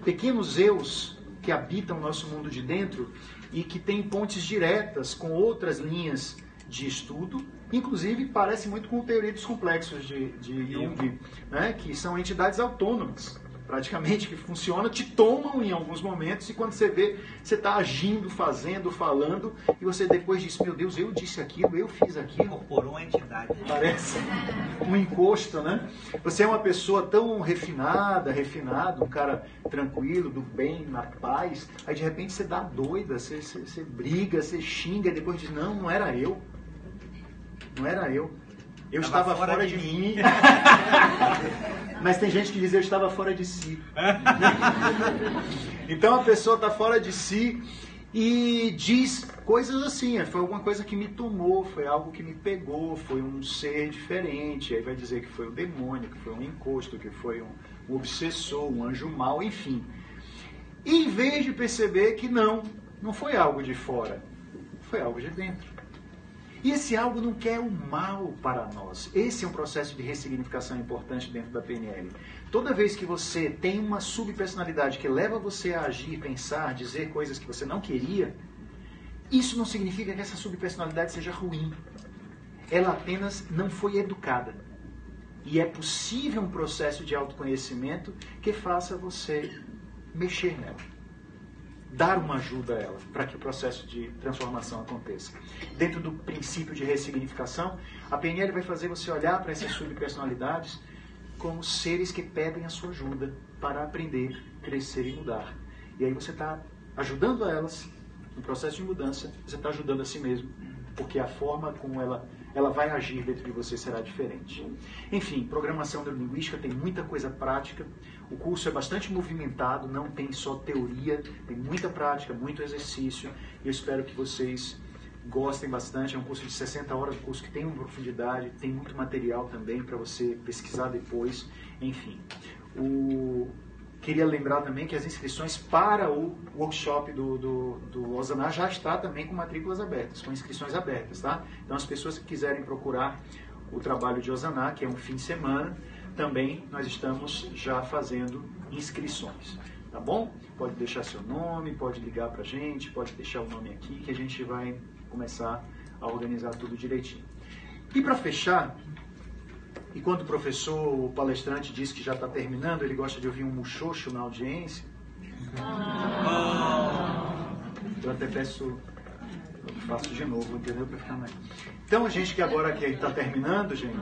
pequenos eus que habitam o nosso mundo de dentro e que têm pontes diretas com outras linhas de estudo, inclusive parece muito com a teoria dos complexos de Jung, né, que são entidades autônomas, praticamente, que funcionam, te tomam em alguns momentos, e quando você vê, você está agindo, fazendo, falando, e você depois diz, meu Deus, eu disse aquilo, eu fiz aquilo. Incorporou uma entidade. Parece um encosto, né? Você é uma pessoa tão refinado, um cara tranquilo, do bem, na paz, aí de repente você dá doida, você briga, você xinga, e depois diz, não era eu. Não era eu. Eu estava fora de mim. Mas tem gente que diz eu estava fora de si. Então a pessoa está fora de si e diz coisas assim, foi alguma coisa que me tomou, foi algo que me pegou, foi um ser diferente. Aí vai dizer que foi o demônio, que foi um encosto, que foi um obsessor, um anjo mau, enfim. E em vez de perceber que não foi algo de fora, foi algo de dentro. E esse algo não quer o mal para nós. Esse é um processo de ressignificação importante dentro da PNL. Toda vez que você tem uma subpersonalidade que leva você a agir, pensar, dizer coisas que você não queria, isso não significa que essa subpersonalidade seja ruim. Ela apenas não foi educada. E é possível um processo de autoconhecimento que faça você mexer nela. Dar uma ajuda a ela, para que o processo de transformação aconteça. Dentro do princípio de ressignificação, a PNL vai fazer você olhar para essas subpersonalidades como seres que pedem a sua ajuda para aprender, crescer e mudar. E aí você está ajudando a elas no processo de mudança, você está ajudando a si mesmo, porque a forma como ela vai agir dentro de você será diferente. Enfim, programação neurolinguística tem muita coisa prática. O curso é bastante movimentado, não tem só teoria, tem muita prática, muito exercício. E eu espero que vocês gostem bastante. É um curso de 60 horas, um curso que tem uma profundidade, tem muito material também para você pesquisar depois. Enfim, queria lembrar também que as inscrições para o workshop do Osaná já está também com matrículas abertas, com inscrições abertas, tá? Então as pessoas que quiserem procurar o trabalho de Osaná, que é um fim de semana, também nós estamos já fazendo inscrições, tá bom? Pode deixar seu nome, pode ligar pra gente, pode deixar o nome aqui, que a gente vai começar a organizar tudo direitinho. E para fechar, e quando o professor, o palestrante diz que já está terminando, ele gosta de ouvir um muxoxo na audiência. Eu até peço, eu faço de novo, entendeu? Para ficar mais. Então, a gente que agora que está terminando, gente.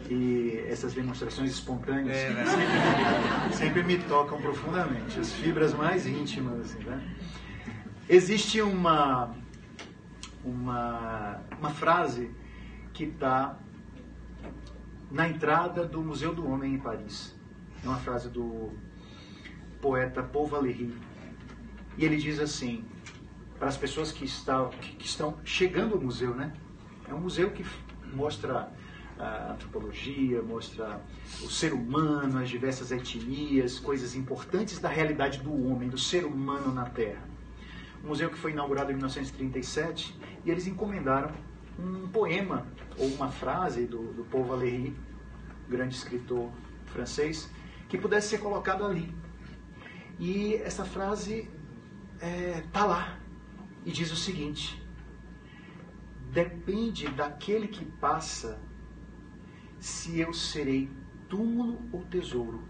E essas demonstrações espontâneas sempre me tocam profundamente, as fibras mais íntimas, assim, né? Existe uma frase que está na entrada do Museu do Homem em Paris. É uma frase do poeta Paul Valéry. E ele diz assim, para as pessoas que estão chegando ao museu, né? É um museu que mostra a antropologia, mostra o ser humano, as diversas etnias, coisas importantes da realidade do homem, do ser humano na Terra. Um museu que foi inaugurado em 1937 e eles encomendaram um poema ou uma frase do Paul Valéry, grande escritor francês, que pudesse ser colocado ali. E essa frase está lá e diz o seguinte: depende daquele que passa se eu serei túmulo ou tesouro.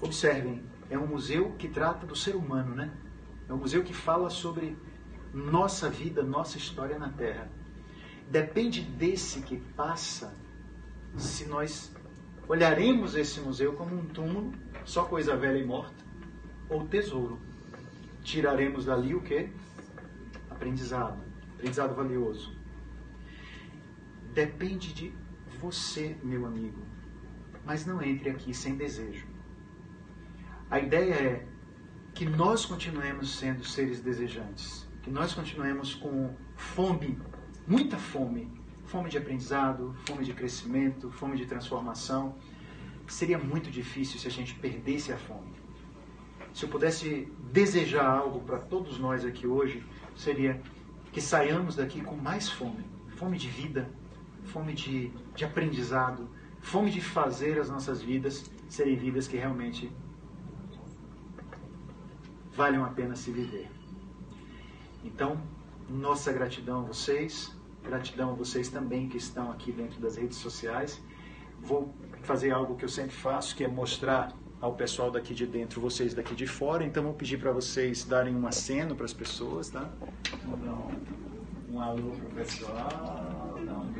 Observem, é um museu que trata do ser humano, né? É um museu que fala sobre nossa vida, nossa história na Terra. Depende desse que passa se nós olharemos esse museu como um túmulo, só coisa velha e morta, ou tesouro. Tiraremos dali o quê? Aprendizado valioso. Depende de você, meu amigo, mas não entre aqui sem desejo. A ideia é que nós continuemos sendo seres desejantes, que nós continuemos com fome, muita fome, fome de aprendizado, fome de crescimento, fome de transformação. Seria muito difícil se a gente perdesse a fome. Se eu pudesse desejar algo para todos nós aqui hoje, seria que saiamos daqui com mais fome, fome de vida, fome de aprendizado, fome de fazer as nossas vidas serem vidas que realmente valham a pena se viver. Então, nossa gratidão a vocês também que estão aqui dentro das redes sociais. Vou fazer algo que eu sempre faço, que é mostrar ao pessoal daqui de dentro, vocês daqui de fora. Então, vou pedir para vocês darem um aceno para as pessoas, tá? Vou dar um alô para o pessoal, dar um